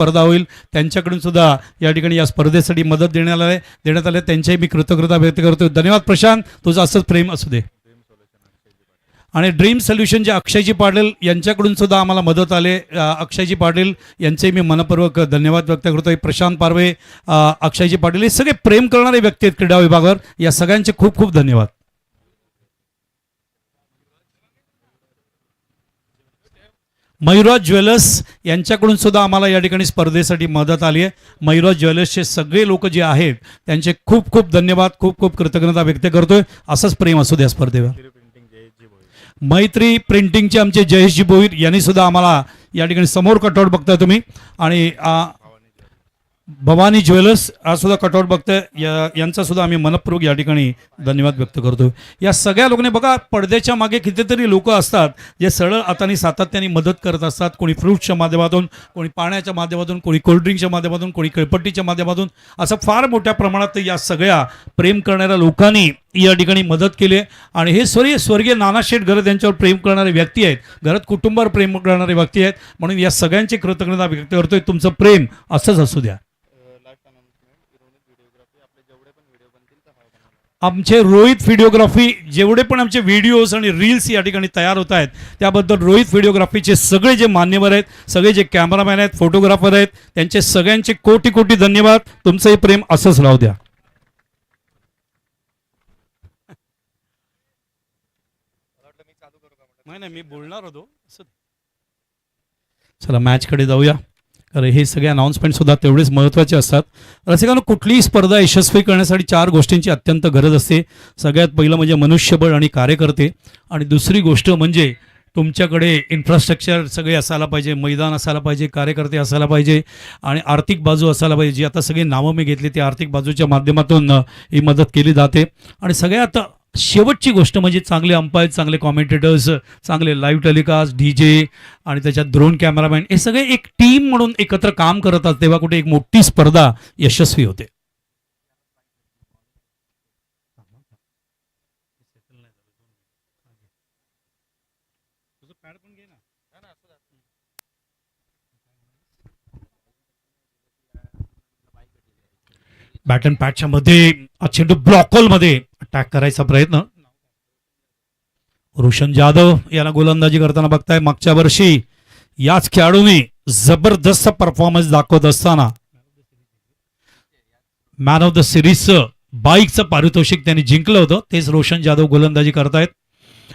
स्पर्धा होईल त्यांच्याकडून सुद्धा या ठिकाणी या स्पर्धेसाठी मदत देण्यात आले त्यांच्याही मी कृतज्ञता व्यक्त करतो. धन्यवाद प्रशांत, तुझं असंच प्रेम असू दे. आणि ड्रीम सोल्युशन जे अक्षयजी पाटील यांच्याकडून सुद्धा आम्हाला मदत आले. अक्षयजी पाटील यांचे मी मनपूर्वक धन्यवाद व्यक्त करतोय. प्रशांत पारवे, अक्षयजी पाटील हे सगळे प्रेम करणारे व्यक्ती आहेत क्रीडा विभागावर. या सगळ्यांचे खूप खूप धन्यवाद. मयुराज ज्वेलर्स यांच्याकडून सुद्धा आम्हाला या ठिकाणी स्पर्धेसाठी मदत आली आहे. मयुराज ज्वेलर्सचे सगळे लोक जे आहेत त्यांचे खूप खूप धन्यवाद, खूप खूप कृतज्ञता व्यक्त करतोय. असंच प्रेम असू द्या स्पर्धेवर. मैत्री प्रिंटिंगचे आमचे जयेशजी भोईर यांनी सुद्धा आम्हाला या ठिकाणी समोर कटआउट बघताय तुम्ही. आणि भवानी ज्वेलर्स हा सुद्धा कटआउट बघताय, यांचा सुद्धा आम्ही मनपूर्वक या ठिकाणी धन्यवाद व्यक्त करतो. या सगळ्या लोकांनी बघा पडद्याच्या मागे कितीतरी लोक असतात जे सरळ हाताने सातत्याने मदत करत असतात. कोणी फ्रूट्सच्या माध्यमातून, कोणी पाण्याच्या माध्यमातून, कोणी कोल्ड्रिंकच्या माध्यमातून, कोणी कळपट्टीच्या माध्यमातून, असं फार मोठ्या प्रमाणात या सगळ्या प्रेम करणाऱ्या लोकांनी या ठिकाणी मदत केली आहे. आणि हे स्वर्गीय नानाशेठ घरत यांच्यावर प्रेम करणारे व्यक्ती आहेत, घरात कुटुंबावर प्रेम करणारे व्यक्ती आहेत. म्हणून या सगळ्यांची कृतज्ञता व्यक्त करतोय. तुमचं प्रेम असंच असू द्या. आमचे रोहित व्हिडिओग्राफी जेवढे पण आमचे व्हिडिओज आणि रील्स या ठिकाणी तयार होत आहेत त्याबद्दल रोहित व्हिडिओग्राफीचे सगळे जे मान्यवर आहेत, सगळे जे कॅमेरामॅन आहेत, फोटोग्राफर आहेत, त्यांचे सगळ्यांचे कोटी कोटी धन्यवाद. तुमचं हे प्रेम असंच राहू द्या. नाही मी बोलणार होतो. चला मॅचकडे जाऊया. कारण हे सगळे अनाउन्समेंट सुद्धा तेवढेच महत्त्वाचे असतात. रसिकांनो, कुठलीही स्पर्धा यशस्वी करण्यासाठी 4 गोष्टींची अत्यंत गरज असते. सगळ्यात पहिलं म्हणजे मनुष्यबळ आणि कार्यकर्ते, आणि दुसरी गोष्ट म्हणजे तुमच्याकडे इन्फ्रास्ट्रक्चर सगळे असायला पाहिजे, मैदान असायला पाहिजे, कार्यकर्ते असायला पाहिजे, आणि आर्थिक बाजू असायला पाहिजे. जी आता सगळी नावं मी घेतली ती आर्थिक बाजूच्या माध्यमातून ही मदत केली जाते. आणि सगळ्यात शेवटची गोष्ट म्हणजे चांगले अंपायर, चांगले कॉमेंटेटर्स, चांगले लाईव्ह टेलिकास्ट, DJ आणि त्याच्यात ड्रोन कॅमेरामॅन, हे सगळे एक टीम म्हणून एकत्र काम करतात. तेव्हा कुठे एक मोठी स्पर्धा यशस्वी होते. बॅट अँड पॅटच्या मध्ये चेंडू ब्लॉकहोल मध्ये अटॅक करायचा प्रयत्न. रोशन जाधव याला गोलंदाजी करताना बघताय. मागच्या वर्षी याच खेळाडूंनी जबरदस्त परफॉर्मन्स दाखवत असताना मॅन ऑफ द सिरीजचं बाईकचं पारितोषिक त्यांनी जिंकलं होतं. तेच रोशन जाधव गोलंदाजी करतायत.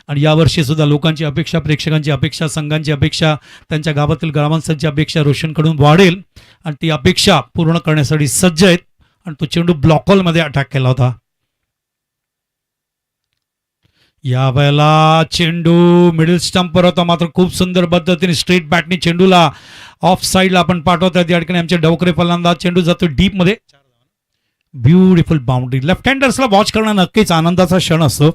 आणि यावर्षी सुद्धा लोकांची अपेक्षा, प्रेक्षकांची अपेक्षा, संघांची अपेक्षा, त्यांच्या गावातील ग्रामस्थांची अपेक्षा रोशनकडून वाढेल आणि ती अपेक्षा पूर्ण करण्यासाठी सज्ज आहेत. आणि तो चेंडू ब्लॉकहोलमध्ये अटॅक केला होता. या वेळेला चेंडू मिडल स्टंपवर होता, मात्र खूप सुंदर पद्धतीने स्ट्रेट बॅटनी चेंडूला ऑफ साईडला आपण पाठवतात. या ठिकाणी आमचे डवकरे फलंदाज, चेंडू जातो डीप मध्ये. Beautiful boundary. लेफ्ट हँडर्सला वॉच करणं नक्कीच आनंदाचा क्षण असतो.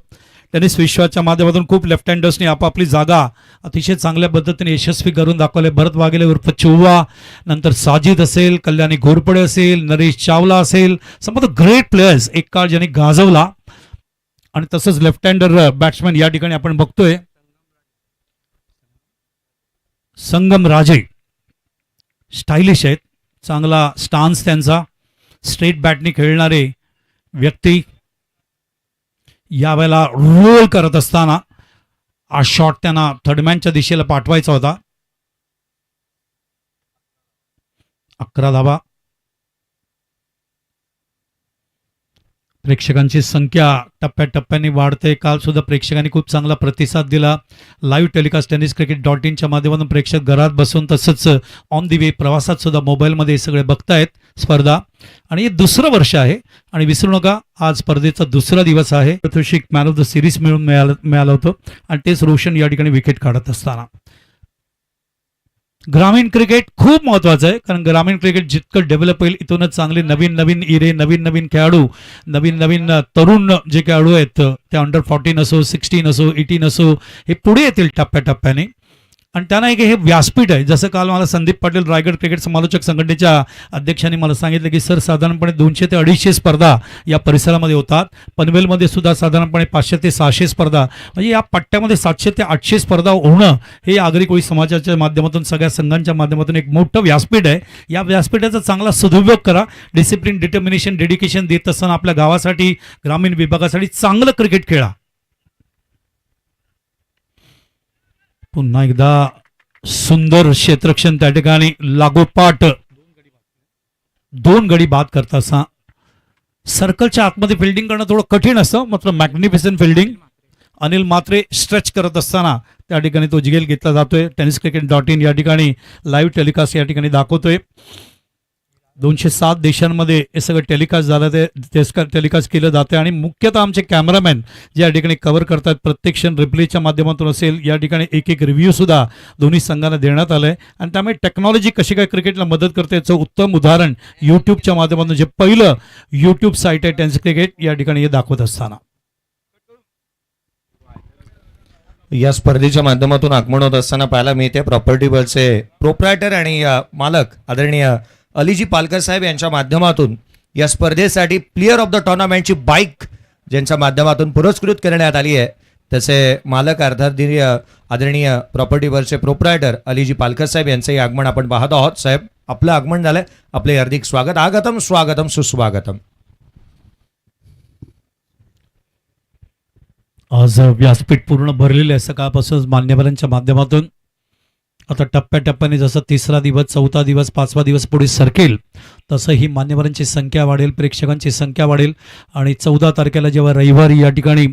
टेनिस विश्वाच्या माध्यमातून खूप लेफ्ट हँडर्सनी आपापली जागा अतिशय चांगल्या पद्धतीने यशस्वी करून दाखवले. भरत वाघेले उर्फ चुव्वा, नंतर साजिद असेल, कल्याणी घोरपडे असेल, नरेश चावला असेल, समजा ग्रेट प्लेयर्स एक काळ ज्यांनी गाजवला. आणि तसंच लेफ्ट हँडर बॅट्समॅन या ठिकाणी आपण बघतोय संगम राजे, स्टायलिश आहेत, चांगला स्टान्स त्यांचा, स्ट्रेट बॅटनी खेळणारे व्यक्ती. यावेळेला रोल करत असताना हा शॉट त्यांना थर्डमॅनच्या दिशेला पाठवायचा होता. 11 धावा. प्रेक्षकांची संख्या टप्प्याटप्प्याने वाढते. काल सुद्धा प्रेक्षकांनी खूप चांगला प्रतिसाद दिला. लाईव्ह टेलिकास्ट tenniscricket.in च्या माध्यमातून प्रेक्षक घरात बसून तसंच ऑन दी वे प्रवासात सुद्धा मोबाईलमध्ये सगळे बघतायत स्पर्धा. आणि हे दुसरं वर्ष आहे. आणि विसरू नका, आज स्पर्धेचा दुसरा दिवस आहे. पारितोषिक मॅन ऑफ द सिरीज मिळून मिळालं होतं आणि तेच रोशन या ठिकाणी विकेट काढत असताना. ग्रामीण क्रिकेट खूप महत्त्वाचं आहे, कारण ग्रामीण क्रिकेट जितकं डेव्हलप होईल इथूनच चांगले नवीन नवीन इरे, नवीन नवीन खेळाडू, नवीन नवीन तरुण जे खेळाडू आहेत ते अंडर 14 असो, 16 असो, 18 असो, हे पुढे येतील टप्प्याटप्प्याने. आणि त्यांना एक हे व्यासपीठ आहे. जसं काल मला संदीप पाटील रायगड क्रिकेट समालोचक संघटनेच्या अध्यक्षांनी मला सांगितलं की सर साधारणपणे 200 ते 250 स्पर्धा या परिसरामध्ये होतात. पनवेलमध्ये सुद्धा साधारणपणे 500 ते 600 स्पर्धा, म्हणजे या पट्ट्यामध्ये 700 ते 800 स्पर्धा होणं हे आगरी कोळी समाजाच्या माध्यमातून सगळ्या संघांच्या माध्यमातून एक मोठं व्यासपीठ आहे. या व्यासपीठाचा चांगला सदुपयोग करा. डिसिप्लिन, डिटर्मिनेशन, डेडिकेशन देत असताना आपल्या गावासाठी, ग्रामीण विभागासाठी चांगलं क्रिकेट खेळा. पुन्हा एकदा सुंदर क्षेत्ररक्षण त्या ठिकाणी लागोपाठ 2 गडी बाद करता असा. सर्कलच्या आतमध्ये फिल्डिंग करणं थोडं कठीण असतं, मात्र मॅग्निफिसंट फिल्डिंग. अनिल मात्रे स्ट्रेच करत असताना त्या ठिकाणी तो जिगेल घेतला जातोय. tenniscricket.in या ठिकाणी लाईव्ह टेलिकास्ट या ठिकाणी दाखवतोय. 207 देशांमध्ये हे सगळं टेलिकास्ट झालं, ते टेलिकास्ट केलं जाते आणि मुख्यतः आमचे कॅमेरामॅन जे या ठिकाणी कव्हर करतात प्रत्येक क्षण रिप्लेच्या माध्यमातून असेल. या ठिकाणी एक रिव्ह्यू सुद्धा दोन्ही संघांना देण्यात आलं आहे आणि त्यामुळे टेक्नॉलॉजी कशी काय क्रिकेटला मदत करते याचं उत्तम उदाहरण यूट्यूबच्या माध्यमातून, जे पहिलं यूट्यूब साईट आहे टेनिस क्रिकेट, या ठिकाणी हे दाखवत असताना या स्पर्धेच्या माध्यमातून आगमन होत असताना पाहायला मिळते प्रॉपर्टी वर्ल्डचे प्रोप्रायटर आणि मालक आदरणीय अलीजी पालकर साहेब यांच्या माध्यमातून या स्पर्धेसाठी प्लेयर ऑफ द टुर्नामेंटची बाईक ज्यांच्या माध्यमातून पुरस्कृत करण्यात आली आहे, तसे मालक अर्थात आदरणीय प्रॉपर्टी वर्ल्डचे प्रोप्रायटर अलीजी पालकर साहेब यांचंही आगमन आपण पाहत आहोत. साहेब, आपलं आगमन झालंय, आपले हार्दिक स्वागत. आगतम स्वागतम सुस्वागतम. आज व्यासपीठ पूर्ण भरलेले आहे सकाळपासून मान्यवरांच्या माध्यमातून. आता टप्प्याटप्प्याने जसं 3रा दिवस, 4था दिवस, 5वा दिवस पुढे सरकेल तसं ही मान्यवरांची संख्या वाढेल, प्रेक्षकांची संख्या वाढेल आणि 14 तारखेला जेव्हा रविवारी या ठिकाणी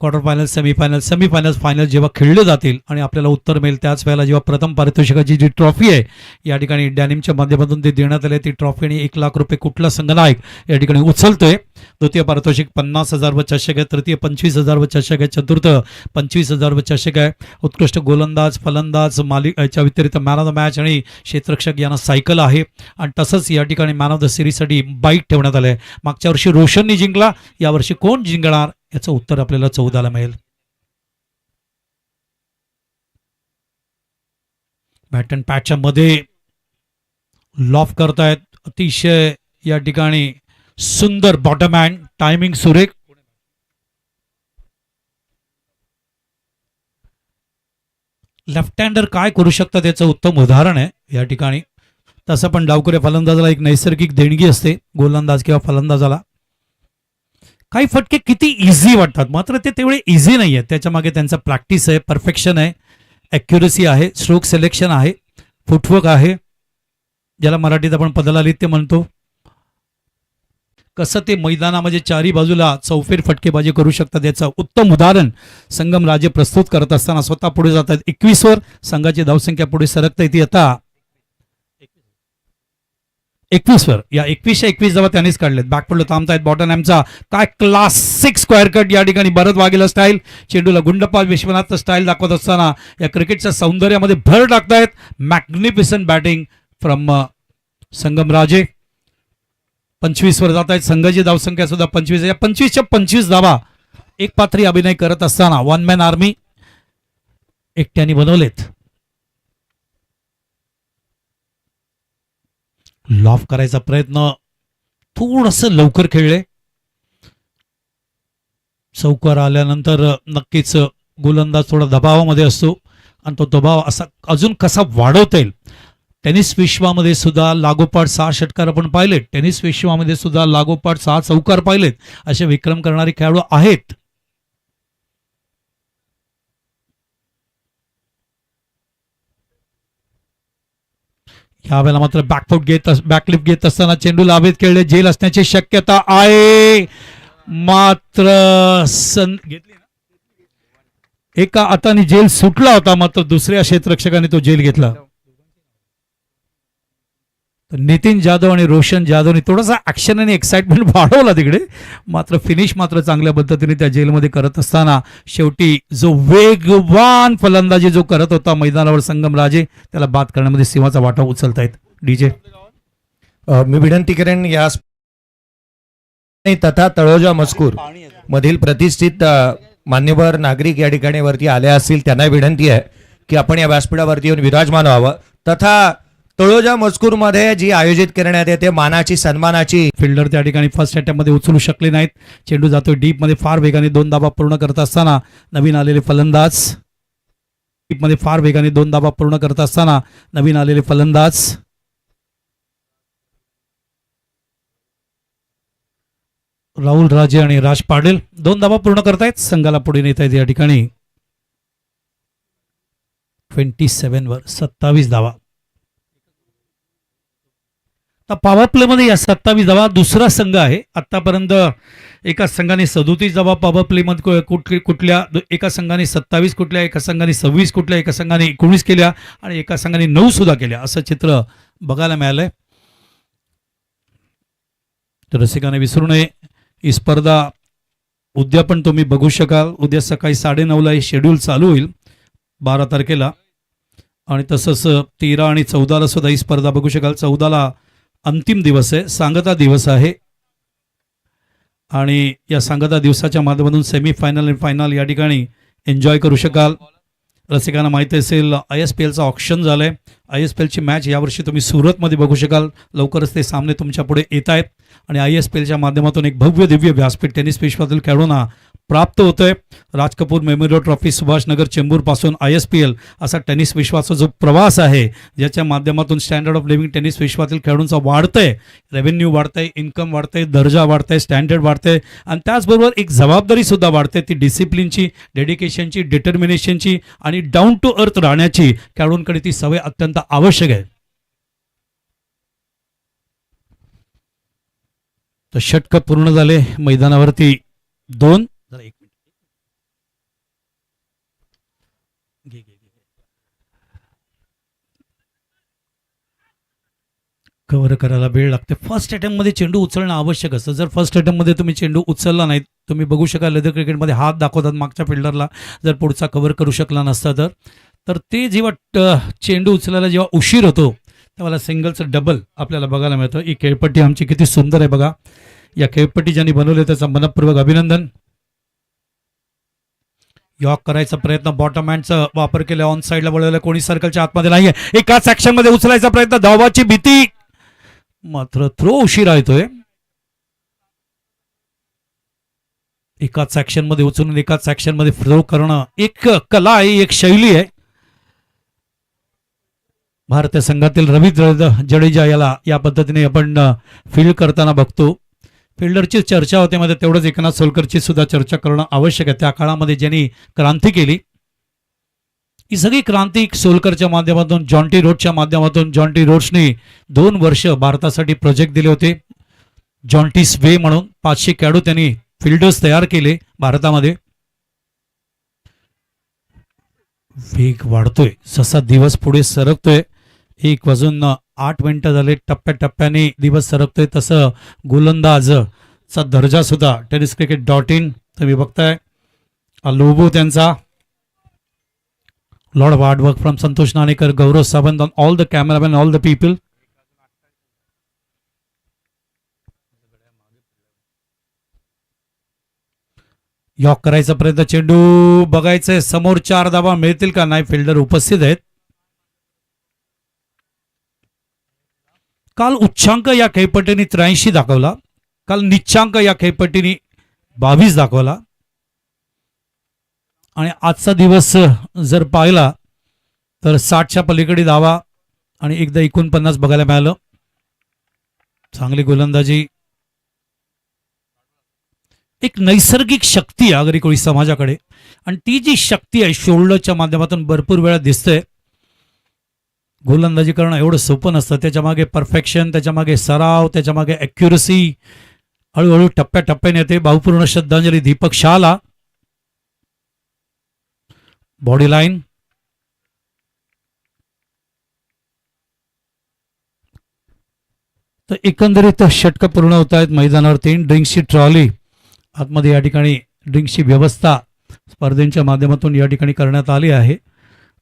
क्वार्टर फायनल, सेमीफायनल, फायनल जेव्हा खेळले जातील आणि आपल्याला उत्तर मिळेल, त्याच वेळेला जेव्हा प्रथम पारितोषिकाची जी ट्रॉफी आहे या ठिकाणी डॅनिमच्या माध्यमातून ते देण्यात आले, ती ट्रॉफी आणि 1 लाख रुपये कुठला संघनायक या ठिकाणी उचलतोय. द्वितीय पारितोषिक 50,000 व चषक आहे, तृतीय 25,000 व चषक आहे, चतुर्थ 25,000 व चषक आहे. उत्कृष्ट गोलंदाज, फलंदाज, याच्या व्यतिरिक्त मॅन ऑफ द मॅच आणि क्षेत्ररक्षक यांना सायकल आहे आणि तसंच या ठिकाणी मॅन ऑफ द सिरीजसाठी बाईक ठेवण्यात आलं आहे. मागच्या वर्षी रोशननी जिंकला, यावर्षी कोण जिंकणार याचं उत्तर आपल्याला 14ला मिळेल. बॅट अँड पॅचच्या मध्ये लॉफ करतायत, अतिशय या ठिकाणी सुंदर बॉटम हँड, टायमिंग सुरेख. लेफ्ट हँडर काय करू शकतात याचं उत्तम उदाहरण आहे या ठिकाणी. तसं पण डावखुऱ्या फलंदाजाला एक नैसर्गिक देणगी असते, गोलंदाज किंवा फलंदाजाला. काही फटके किती इझी वाटतात, मात्र ते तेवढे इझी नाही आहेत. त्याच्या मागे त्यांचा प्रॅक्टिस आहे, परफेक्शन आहे, ॲक्युरसी आहे, स्ट्रोक सिलेक्शन आहे, फुटवर्क आहे, ज्याला मराठीत आपण पदलालित्य म्हणतो. कसं ते मैदानामध्ये चारी बाजूला चौफेर फटकेबाजी करू शकतात याचं उत्तम उदाहरण संगम राजे प्रस्तुत करत असताना स्वतः पुढे जातात. 21 वर संघाची धावसंख्या पुढे सरकता येते. आता 21 वर, या 21 जेव्हा त्यांनीच काढलेत. बॅकफुटला थांबतायत बॉटनहॅमचा. काय क्लासिक स्क्वेअर कट या ठिकाणी भरत वाघेला स्टाईल, चेंडूला गुंडपाल विश्वनाथ स्टाईल दाखवत असताना या क्रिकेटच्या सौंदर्यामध्ये भर टाकतायत. मॅग्निफिसंट बॅटिंग फ्रॉम संगम राजे. 25 वर जात आहेत. संघाची धावसंख्या सुद्धा 25. या 25च्या 25 धावा एक पात्री अभिनय करत असताना वन मॅन आर्मी एकट्याने बनवलेत. लॉफ करायचा प्रयत्न, थोडस लवकर खेळले. चौकार आल्यानंतर नक्कीच गोलंदाज थोडा दबावामध्ये असतो आणि तो दबाव असा अजून कसा वाढवता येईल. टेनिस विश्वामध्ये सुद्धा लागोपाठ 6 षटकार आपण पाहिलेत, टेनिस विश्वामध्ये सुद्धा लागोपाठ 6 चौकार पाहिलेत. असे विक्रम करणारे खेळाडू आहेत. यावेळेला मात्र बॅकलिफ्ट घेत असताना चेंडू लाभेत खेळले, जेल असण्याची शक्यता आहे. मात्र एका हाताने जेल सुटला होता, मात्र दुसऱ्या क्षेत्ररक्षकाने तो जेल घेतला. नितीन जाधव आणि रोशन जाधवने थोडासा ऍक्शन आणि एक्साइटमेंट वाढवला तिकडे, मात्र फिनिश मात्र चांगल्या पद्धतीने त्या जेलमध्ये करत असताना शेवटी जो वेगवान फलंदाजी जो करत होता मैदानावर संगम राजे, त्याला बाद करण्यामध्ये सिंहाचा वाटा उचलतायत. डीजे, मी विनंती करेन या तथा तळोजा मजकूर मधील प्रतिष्ठित मान्यवर नागरिक या ठिकाणी वरती आले असतील, त्यांना विनंती आहे की आपण या व्यासपीठावरती येऊन विराजमान व्हावं. तथा तळोजा मजकूरमध्ये जी आयोजित करण्यात येते मानाची सन्मानाची फिल्डर त्या ठिकाणी फर्स्ट अटेम्प्टमध्ये उचलू शकले नाहीत. चेंडू जातोय डीपमध्ये फार वेगाने 2 धावा पूर्ण करत असताना नवीन आलेले फलंदाज डीपमध्ये फार वेगाने 2 धावा पूर्ण करत असताना नवीन आलेले फलंदाज राहुल राजे आणि राज पाटील 2 धावा पूर्ण करतायत. संघाला पुढे नेत आहेत या ठिकाणी 27 वर 27 धावा. पॉवर प्ले मध्ये या 27 धावा दुसरा संघ आहे. आतापर्यंत एका संघाने 37 धावा पॉवर प्ले मध्ये कुठल्या एका संघाने 27 कुठल्या, एका संघाने 26 कुठल्या, एका संघाने 19 केल्या आणि एका संघाने 9 सुद्धा केल्या असं चित्र बघायला मिळालंय. तर रसिकाने विसरू नये ही स्पर्धा उद्या पण तुम्ही बघू शकाल. उद्या सकाळी 9:30ला हे शेड्यूल चालू होईल 12 तारखेला आणि तसंच 13 आणि 14ला सुद्धा ही स्पर्धा बघू शकाल. 14ला अंतिम दिवस आहे, सांगता दिवस आहे आणि या सांगता दिवसाच्या माध्यमातून सेमीफायनल आणि फायनल या ठिकाणी एन्जॉय करू शकाल. रसिकांना माहिती असेल ISPLचं ऑप्शन झालंय. ISPLची मॅच यावर्षी तुम्ही सुरतमध्ये बघू शकाल. लवकरच ते सामने तुमच्या पुढे येत आहेत आणि ISPLच्या माध्यमातून एक भव्य दिव्य व्यासपीठ टेनिस विश्वातील खेळाडूंना प्राप्त होतोय. राज कपूर मेमोरियल ट्रॉफी सुभाषनगर चेंबूरपासून ISPL असा टेनिस विश्वाचा जो प्रवास आहे ज्याच्या माध्यमातून स्टँडर्ड ऑफ लिव्हिंग टेनिस विश्वातील खेळाडूंचा वाढतंय, रेव्हेन्यू वाढतंय, इन्कम वाढतंय, दर्जा वाढतंय, स्टँडर्ड वाढतंय आणि त्याचबरोबर एक जबाबदारी सुद्धा वाढते. ती डिसिप्लिनची, डेडिकेशनची, डिटर्मिनेशनची आणि डाऊन टू अर्थ राहण्याची खेळाडूंकडे ती सवय अत्यंत आवश्यक आहे. तर षटक पूर्ण झाले. मैदानावरती 2 कव्हर करायला वेळ लागते. फर्स्ट अटेम्प्टमध्ये चेंडू उचलणं आवश्यक असतं. जर फर्स्ट अटेम्प्टमध्ये तुम्ही चेंडू उचलला नाही, तुम्ही बघू शकाल लेदर क्रिकेटमध्ये हात दाखवतात मागच्या फिल्डरला जर पुढचा कव्हर करू शकला नसता तर ते जेव्हा चेंडू उचलायला जेव्हा उशीर होतो तेव्हा सिंगलचं डबल आपल्याला बघायला मिळतं. ही खेळपट्टी आमची किती सुंदर आहे बघा. या खेळपट्टी ज्यांनी बनवली त्याचा मनपूर्वक अभिनंदन. यॉक करायचा प्रयत्न, बॉटम हँडचा वापर केला, ऑन साईडला वळवलं, कोणी सर्कलच्या आतमध्ये नाहीये. एकाच ऍक्शन मध्ये उचलायचा प्रयत्न, धावाची भीती, मात्र थ्रो उशिरा येतोय. एकाच ऍक्शन मध्ये उचलून एकाच ऍक्शन मध्ये थ्रो करणं एक कला आहे, एक शैली आहे. भारतीय संघातील रवींद्र जडेजा याला या पद्धतीने आपण फील्ड करताना बघतो. फिल्डरची चर्चा होते मध्ये तेवढंच एकनाथ सोलकरची सुद्धा चर्चा करणं आवश्यक आहे. त्या काळामध्ये ज्यांनी क्रांती केली, ही सगळी क्रांती सोलकरच्या माध्यमातून, जॉन्टी रोड्सच्या माध्यमातून. जॉन्टी रोड्सने 2 वर्ष भारतासाठी प्रोजेक्ट दिले होते, जॉन्टीस वे म्हणून. 500 खेळाडू त्यांनी फिल्डर्स तयार केले भारतामध्ये. वेग वाढतोय जसा दिवस पुढे सरकतोय. 1:08 झाले. टप्प्याटप्प्याने दिवस सरकतोय तसं गोलंदाजचा दर्जा सुद्धा tenniscricket.in तुम्ही बघताय. लोबो त्यांचा. Lot of hard work from Santosh Nanekar, Gaurav Sawant, on all the cameraman, all the people. यॉक करायचा प्रयत्न, चेंडू बघायचंय समोर. 4 धावा मिळतील का? नाही, फिल्डर उपस्थित आहेत. काल उच्चांक या खेळपट्टीने 83 दाखवला, काल निच्चांक या खेळपट्टीने 22 दाखवला आणि आजचा दिवस जर पाहिला तर 60च्या पलीकडे धावा आणि एकदा 49 बघायला मिळालं. चांगली गोलंदाजी, एक नैसर्गिक शक्ती आहे आगरी कोळी समाजाकडे आणि ती जी शक्ती आहे शोल्डरच्या माध्यमातून भरपूर वेळा दिसते. गोलंदाजी करणं एवढं सोपं नसतं. त्याच्यामागे परफेक्शन, त्याच्यामागे सराव, त्याच्यामागे ॲक्युरसी हळूहळू टप्प्याटप्प्याने येते. भावपूर्ण श्रद्धांजली दीपक शहाला. बॉडी लाईन, तर एकंदरीत षटक पूर्ण होत आहेत मैदानावरती. ड्रिंक्सची ट्रॉली आतमध्ये या ठिकाणी ड्रिंक्सची व्यवस्था स्पर्धेच्या माध्यमातून या ठिकाणी करण्यात आली आहे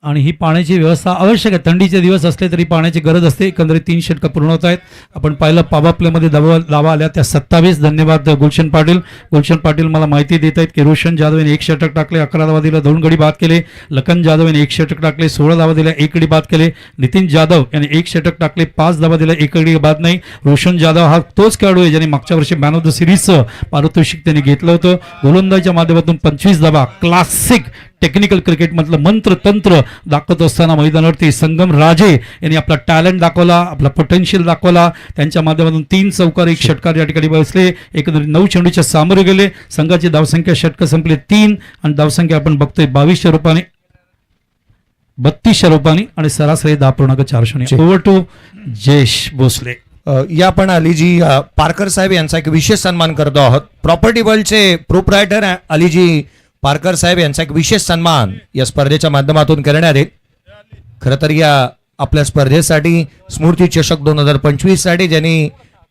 आणि ही पाण्याची व्यवस्था आवश्यक आहे. थंडीचे दिवस असले तरी पाण्याची गरज असते. एकंदरीत 3 षटकं पूर्ण होत आहेत. आपण पाहिलं पॉवर प्लेमध्ये धावा आल्या त्या 27. धन्यवाद गुलशन पाटील. गुलशन पाटील मला माहिती देत आहेत की रोशन जाधव यांनी 1 षटक टाकले, 11 धावा दिल्या, 2 गडी बाद केले. लखन जाधव यांनी 1 षटक टाकले, 16 धावा दिल्या, 1 गडी बाद केले. नितीन जाधव यांनी 1 षटक टाकले, 5 धावा दिल्या, 1 गडी बाद नाही. रोशन जाधव हा तोच खेळाडू आहे ज्याने मागच्या वर्षी मॅन ऑफ द सिरीजचं पारितोषिक त्यांनी घेतलं होतं. गोलंदाजीच्या माध्यमातून 25 धावा. क्लासिक टेक्निकल क्रिकेटमधलं मंत्र तंत्र दाखवत असताना मैदानावरती संगम राजे यांनी आपला टॅलेंट दाखवला, आपला पोटेन्शियल दाखवला. त्यांच्या माध्यमातून 3 चौकार 1 षटकार या ठिकाणी बसले. एकंदरीत 9 चेंडूच्या सामोरे गेले. संघाची धावसंख्या षटकं संपले 3 आणि धावसंख्या आपण बघतोय 2200 रूपाने 3200 रूपाने आणि सरासरी 10.4. Over to Jayesh Bhosale. या पण अलीजी पारकर साहेब यांचा एक विशेष सन्मान करतो आहोत. प्रॉपर्टी वर्ल्डचे प्रोप्रायटर अलीजी पारकर साहेब यांचा एक विशेष सन्मान या स्पर्धेच्या माध्यमातून करण्यात येईल. खरं तर या आपल्या स्पर्धेसाठी स्मृती चषक 2025 साठी ज्यांनी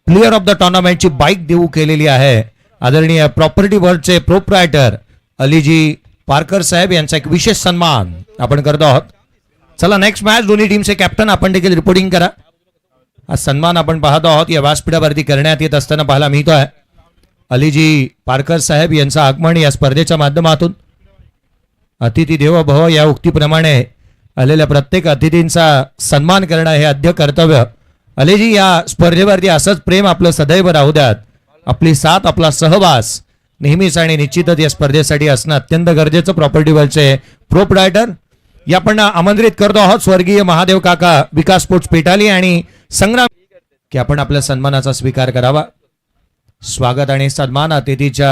प्लेअर ऑफ द टुर्नामेंटची बाईक देऊ केलेली आहे आदरणीय प्रॉपर्टी वर्ल्डचे प्रोप्रायटर अलीजी पारकर साहेब यांचा एक विशेष सन्मान आपण करतो आहोत. चला नेक्स्ट मॅच दोन्ही टीमचे कॅप्टन आपण देखील रिपोर्टिंग करा. हा सन्मान आपण पाहतो आहोत या व्यासपीठावरती करण्यात येत असताना पाहायला मिळतोय. अलीजी पारकर साहेब यांचं आगमन या स्पर्धेच्या माध्यमातून अतिथी देवो भव या उक्तीप्रमाणे आलेल्या प्रत्येक अतिथींचा सन्मान करणं हे आद्य कर्तव्य. अलीजी या स्पर्धेवरती असंच प्रेम आपलं सदैव राहू द्यात. आपली साथ आपला सहवास नेहमीच आणि निश्चितच या स्पर्धेसाठी असणं अत्यंत गरजेचं. प्रॉपर्टी वर्ल्डचे प्रोप्रायटर या पण आमंत्रित करतो आहोत स्वर्गीय महादेव काका विकास स्पोर्ट्स पेटाली आणि संग्राम की आपण आपल्या सन्मानाचा स्वीकार करावा. स्वागत आणि सन्मान अतिथीच्या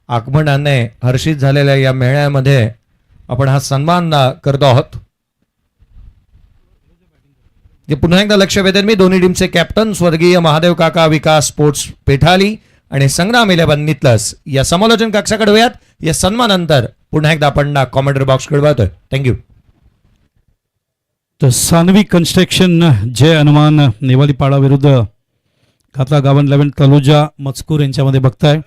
आगमनाने हर्षित झालेल्या या मेळ्यामध्ये आपण हा सन्मान करतो आहोत. पुन्हा एकदा लक्ष वेधेन मी दोन्ही टीमचे कॅप्टन स्वर्गीय महादेव काका विकास स्पोर्ट्स पेठाली आणि संग्राम 11 नितलस या समालोचन कक्षाकडे वळूयात. या सन्मानानंतर पुन्हा एकदा आपण कॉमेंटरी बॉक्स कडे वळतोय. थँक्यू. तर सानवी कन्स्ट्रक्शन जय हनुमान नेवालीपाडा विरुद्ध घातला गावन 11 तलुजा मजकूर यांच्यामध्ये बघताय.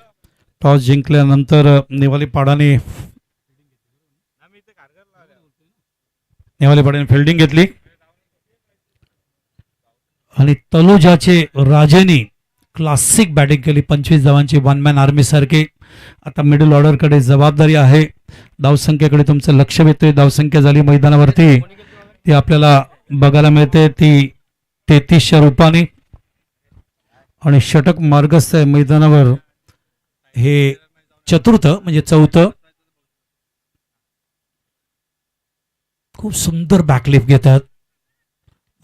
टॉस जिंकल्यानंतर नेवालीपाडाने फिल्डिंग घेतली आणि तलुजाचे राजेनी क्लासिक बॅटिंग केली. 25 धावांची 1 मॅन आर्मी सारखी. आता मिडल ऑर्डरकडे जबाबदारी आहे. धावसंख्येकडे तुमचं लक्ष वेधतोय. धावसंख्या झाली मैदानावरती ती आपल्याला बघायला मिळते ती 3300 रूपाने आणि षटक मार्गस्थ आहे मैदानावर हे चतुर्थ म्हणजे चौथं. खूप सुंदर बॅकलिप घेतात.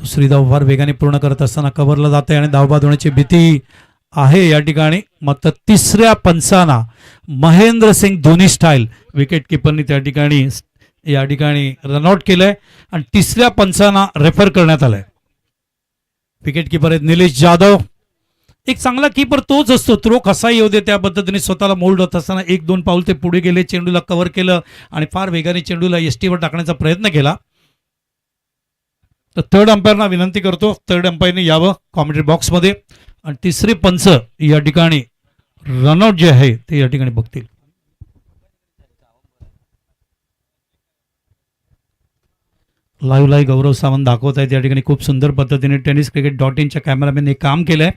दुसरी धाव फार वेगाने पूर्ण करत असताना कव्हरला जाते आणि धावबाद होण्याची भीती आहे या ठिकाणी. मात्र 3ऱ्या पंचाना महेंद्र सिंग धोनी स्टाईल विकेट किपरनी त्या ठिकाणी या ठिकाणी रनआउट केलंय आणि 3ऱ्या पंचाना रेफर करण्यात आलंय. विकेट किपर आहेत निलेश जाधव. एक चांगला कीपर तोच असतो थ्रो कसा येऊ दे त्या पद्धतीने स्वतःला मोल्ड होत असताना 1-2 पाऊल ते पुढे गेले, चेंडूला कव्हर केलं आणि फार वेगाने चेंडूला एसटीवर टाकण्याचा प्रयत्न केला. तर थर्ड अंपायरना विनंती करतो थर्ड अंपायरने यावं कॉमेंट्री बॉक्समध्ये आणि 3री पंच या ठिकाणी रनआउट जे आहे ते या ठिकाणी बघतील. लाईव्ह गौरव सावंत दाखवत आहेत या ठिकाणी. खूप सुंदर पद्धतीने tenniscricket.in कॅमेरामॅनने काम केलंय.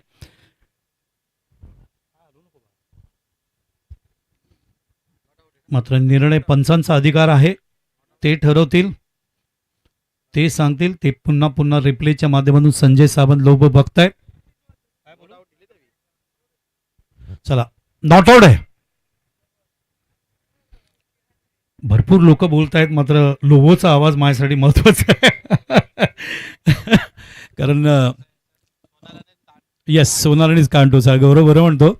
मात्र निर्णय पंचांचा अधिकार आहे. ते ठरवतील, ते सांगतील. ते पुन्हा पुन्हा रिप्लेच्या माध्यमातून संजय सावंत लोक बघतायत. चला नॉट आउट आहे. भरपूर लोक बोलतायत मात्र लोबोचा आवाज माझ्यासाठी महत्वाचा आहे. कारण येस सोनारणीच कांटो गौरव बरं म्हणतो.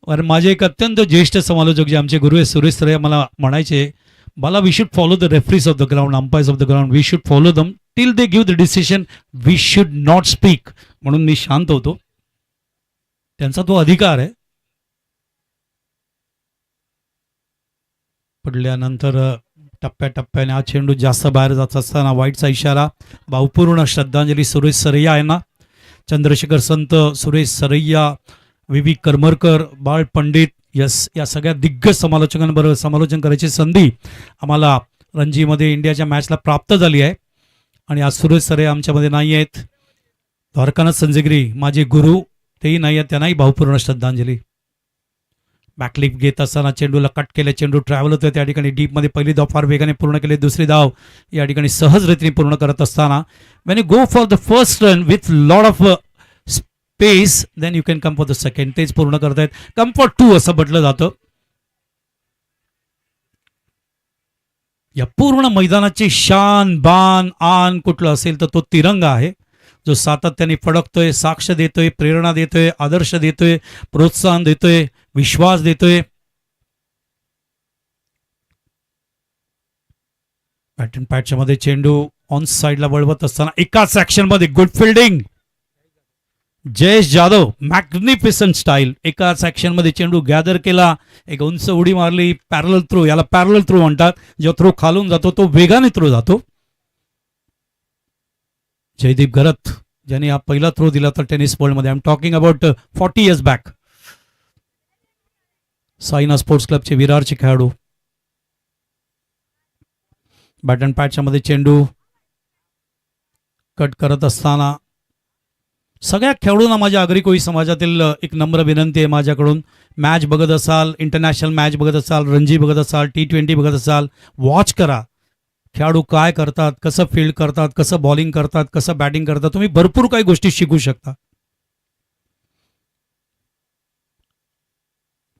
कारण माझे एक अत्यंत ज्येष्ठ समालोचक जे आमचे गुरु आहे सुरेश सर मला म्हणायचे मला we should follow the referees of the ground, umpires of the ground, we should follow them till they give the decision, we should not speak. म्हणून मी शांत होतो. त्यांचा तो अधिकार आहे. पडल्यानंतर टप्प्याटप्प्याने हा चेंडू जास्त बाहेर जात असताना वाईटचा इशारा. भावपूर्ण श्रद्धांजली सुरेश सरैया यांना. चंद्रशेखर संत, सुरेश सरैया, व्ही करमरकर, बाळ पंडित, यस या सगळ्या दिग्गज समालोचकांबरोबर समालोचन करायची संधी आम्हाला रणजीमध्ये इंडियाच्या मॅचला प्राप्त झाली आहे. आणि आज सुरेश सरे आमच्यामध्ये नाही आहेत. द्वारकानाथ संजगिरी माझे गुरु तेही नाही आहेत, त्यांनाही भावपूर्ण श्रद्धांजली. बॅकलिप घेत असताना चेंडूला कट केले, चेंडू ट्रॅव्हल होतोय त्या ठिकाणी डीपमध्ये पहिली धाव फार वेगाने पूर्ण केली, दुसरी धाव या ठिकाणी सहजरीतीने पूर्ण करत असताना when you go for the first run with lot of space then you can come for the second. तेच पूर्ण करतायत. कम फॉर 2 असं म्हटलं जातं. या पूर्ण मैदानाची शान बान आन कुठलं असेल तर तो तिरंगा आहे, जो सातत्याने फडकतोय, साक्ष देतोय, प्रेरणा देतोय, आदर्श देतोय, प्रोत्साहन देतोय, विश्वास देतोय. बॅट अँड पॅटच्या मध्ये चेंडू ऑन साइडला वळवत असताना एकाच ऍक्शन मध्ये good fielding. Jayesh Jadhav magnificent style. एकाच ऍक्शन मध्ये चेंडू गॅदर केला, एक उंच उडी मारली, पॅरल थ्रो. याला पॅरल थ्रो म्हणतात. जेव्हा थ्रो खालून जातो तो वेगाने थ्रो जातो. जयदीप घरत ज्यांनी हा पहिला थ्रो दिला तर टेनिस वर्ल्ड मध्ये. I am talking about 40 years back. Saina sports क्लबचे विरारचे खेळाडू. बॅट अँड पॅटच्या मध्ये चेंडू कट करत असताना सगळ्या खेळाडूंना माझ्या आगरी कोळी समाजातील एक नम्र विनंती आहे माझ्याकडून. मॅच बघत असाल, इंटरनॅशनल मॅच बघत असाल, रणजी बघत असाल, T20 बघत असाल, वॉच करा. खेळाडू काय करतात, कसं फील्ड करतात, कसं बॉलिंग करतात, कसं बॅटिंग करतात. तुम्ही भरपूर काही गोष्टी शिकू शकता.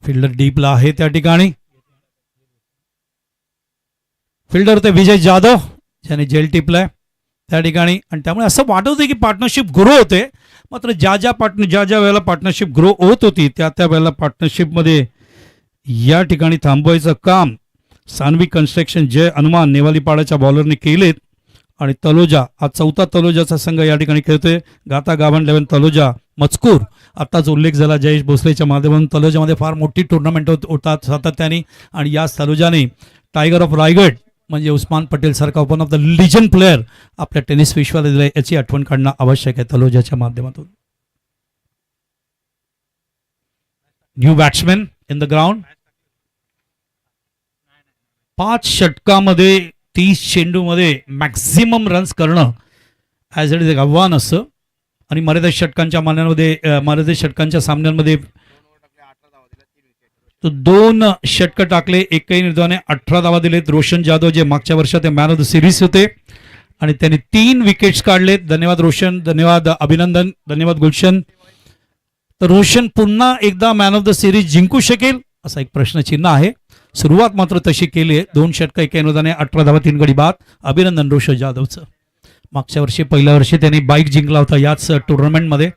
फिल्डर डीपला आहे त्या ठिकाणी. फिल्डर ते विजय जाधव ज्याने जेल टिपलाय त्या ठिकाणी. आणि त्यामुळे असं वाटत होतं की पार्टनरशिप ग्रो होते. मात्र ज्या ज्या वेळेला पार्टनरशिप ग्रो होत होती त्या वेळेला पार्टनरशिपमध्ये या ठिकाणी थांबवायचं काम सानवी कन्स्ट्रक्शन जय हनुमान नेवालीपाड्याच्या बॉलरने केलेत. आणि तलोजा हा चौथा तलोजाचा संघ या ठिकाणी खेळतोय. गाता गाभण 11 तलोजा मजकूर आताच उल्लेख झाला जयेश भोसलेच्या माध्यमातून. तलोजामध्ये फार मोठी टुर्नामेंट होतात सातत्याने. आणि या तलोजाने टायगर ऑफ रायगड म्हणजे उस्मान पटेल सारखा one of the legend player आपल्या टेनिस विश्वाला दिलाय, याची आठवण काढणं आवश्यक आहे तलोजाच्या माध्यमातून. New batsman in the ground. 5 षटकामध्ये 30 चेंडूमध्ये मॅक्झिमम रन्स करणं ॲज इट इज एक आव्हान असतं. आणि मर्यादित षटकांच्या सामन्यांमध्ये तो 2 षटकं टाकले, एकही निर्धावाने 18 धावा दिलेत. रोशन जाधव जे मागच्या वर्षात ते मॅन ऑफ द सिरीज होते आणि त्यांनी 3 विकेट्स काढलेत. धन्यवाद रोशन, धन्यवाद अभिनंदन, धन्यवाद गुलशन. तर रोशन पुन्हा एकदा मॅन ऑफ द सिरीज जिंकू शकेल असा एक प्रश्नचिन्ह आहे. सुरुवात मात्र तशी केली आहे. 2 षटकं एका अनुदाने 18 धावा 3 गडी बाद. अभिनंदन रोशन जाधवचं. मागच्या वर्षी पहिल्या वर्षी त्यांनी बाईक जिंकला होता याच टुर्नामेंटमध्ये.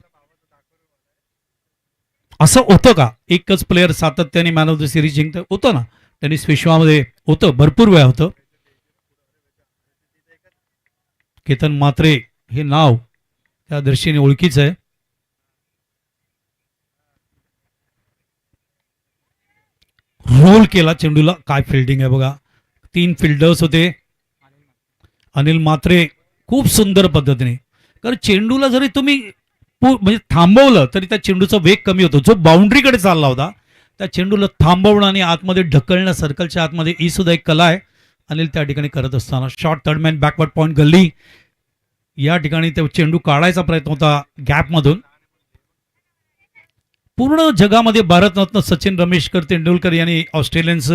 असं होतं का एकच प्लेअर सातत्याने मॅन ऑफ द सिरीज जिंकतं? होतं ना, टेनिस विश्वामध्ये होतं, भरपूर वेळा होतं. केतन म्हात्रे हे नाव त्या दृष्टीने ओळखीचं आहे. रोल केला चेंडूला. काय फिल्डिंग आहे बघा. 3 फिल्डर्स होते. अनिल म्हात्रे खूप सुंदर पद्धतीने. कारण चेंडूला जरी तुम्ही म्हणजे थांबवलं तरी त्या चेंडूचा वेग कमी होतो. जो बाउंड्रीकडे चालला होता त्या चेंडूला थांबवणं आणि आतमध्ये ढकलणं, सर्कलच्या आतमध्ये ही सुद्धा एक कला आहे अनिल त्या ठिकाणी करत असताना. शॉर्ट थर्डमॅन बॅकवर्ड पॉईंट गल्ली या ठिकाणी ते चेंडू काढायचा प्रयत्न होता गॅपमधून. पूर्ण जगामध्ये भारतरत्न सचिन रमेशकर तेंडुलकर यांनी ऑस्ट्रेलियन्स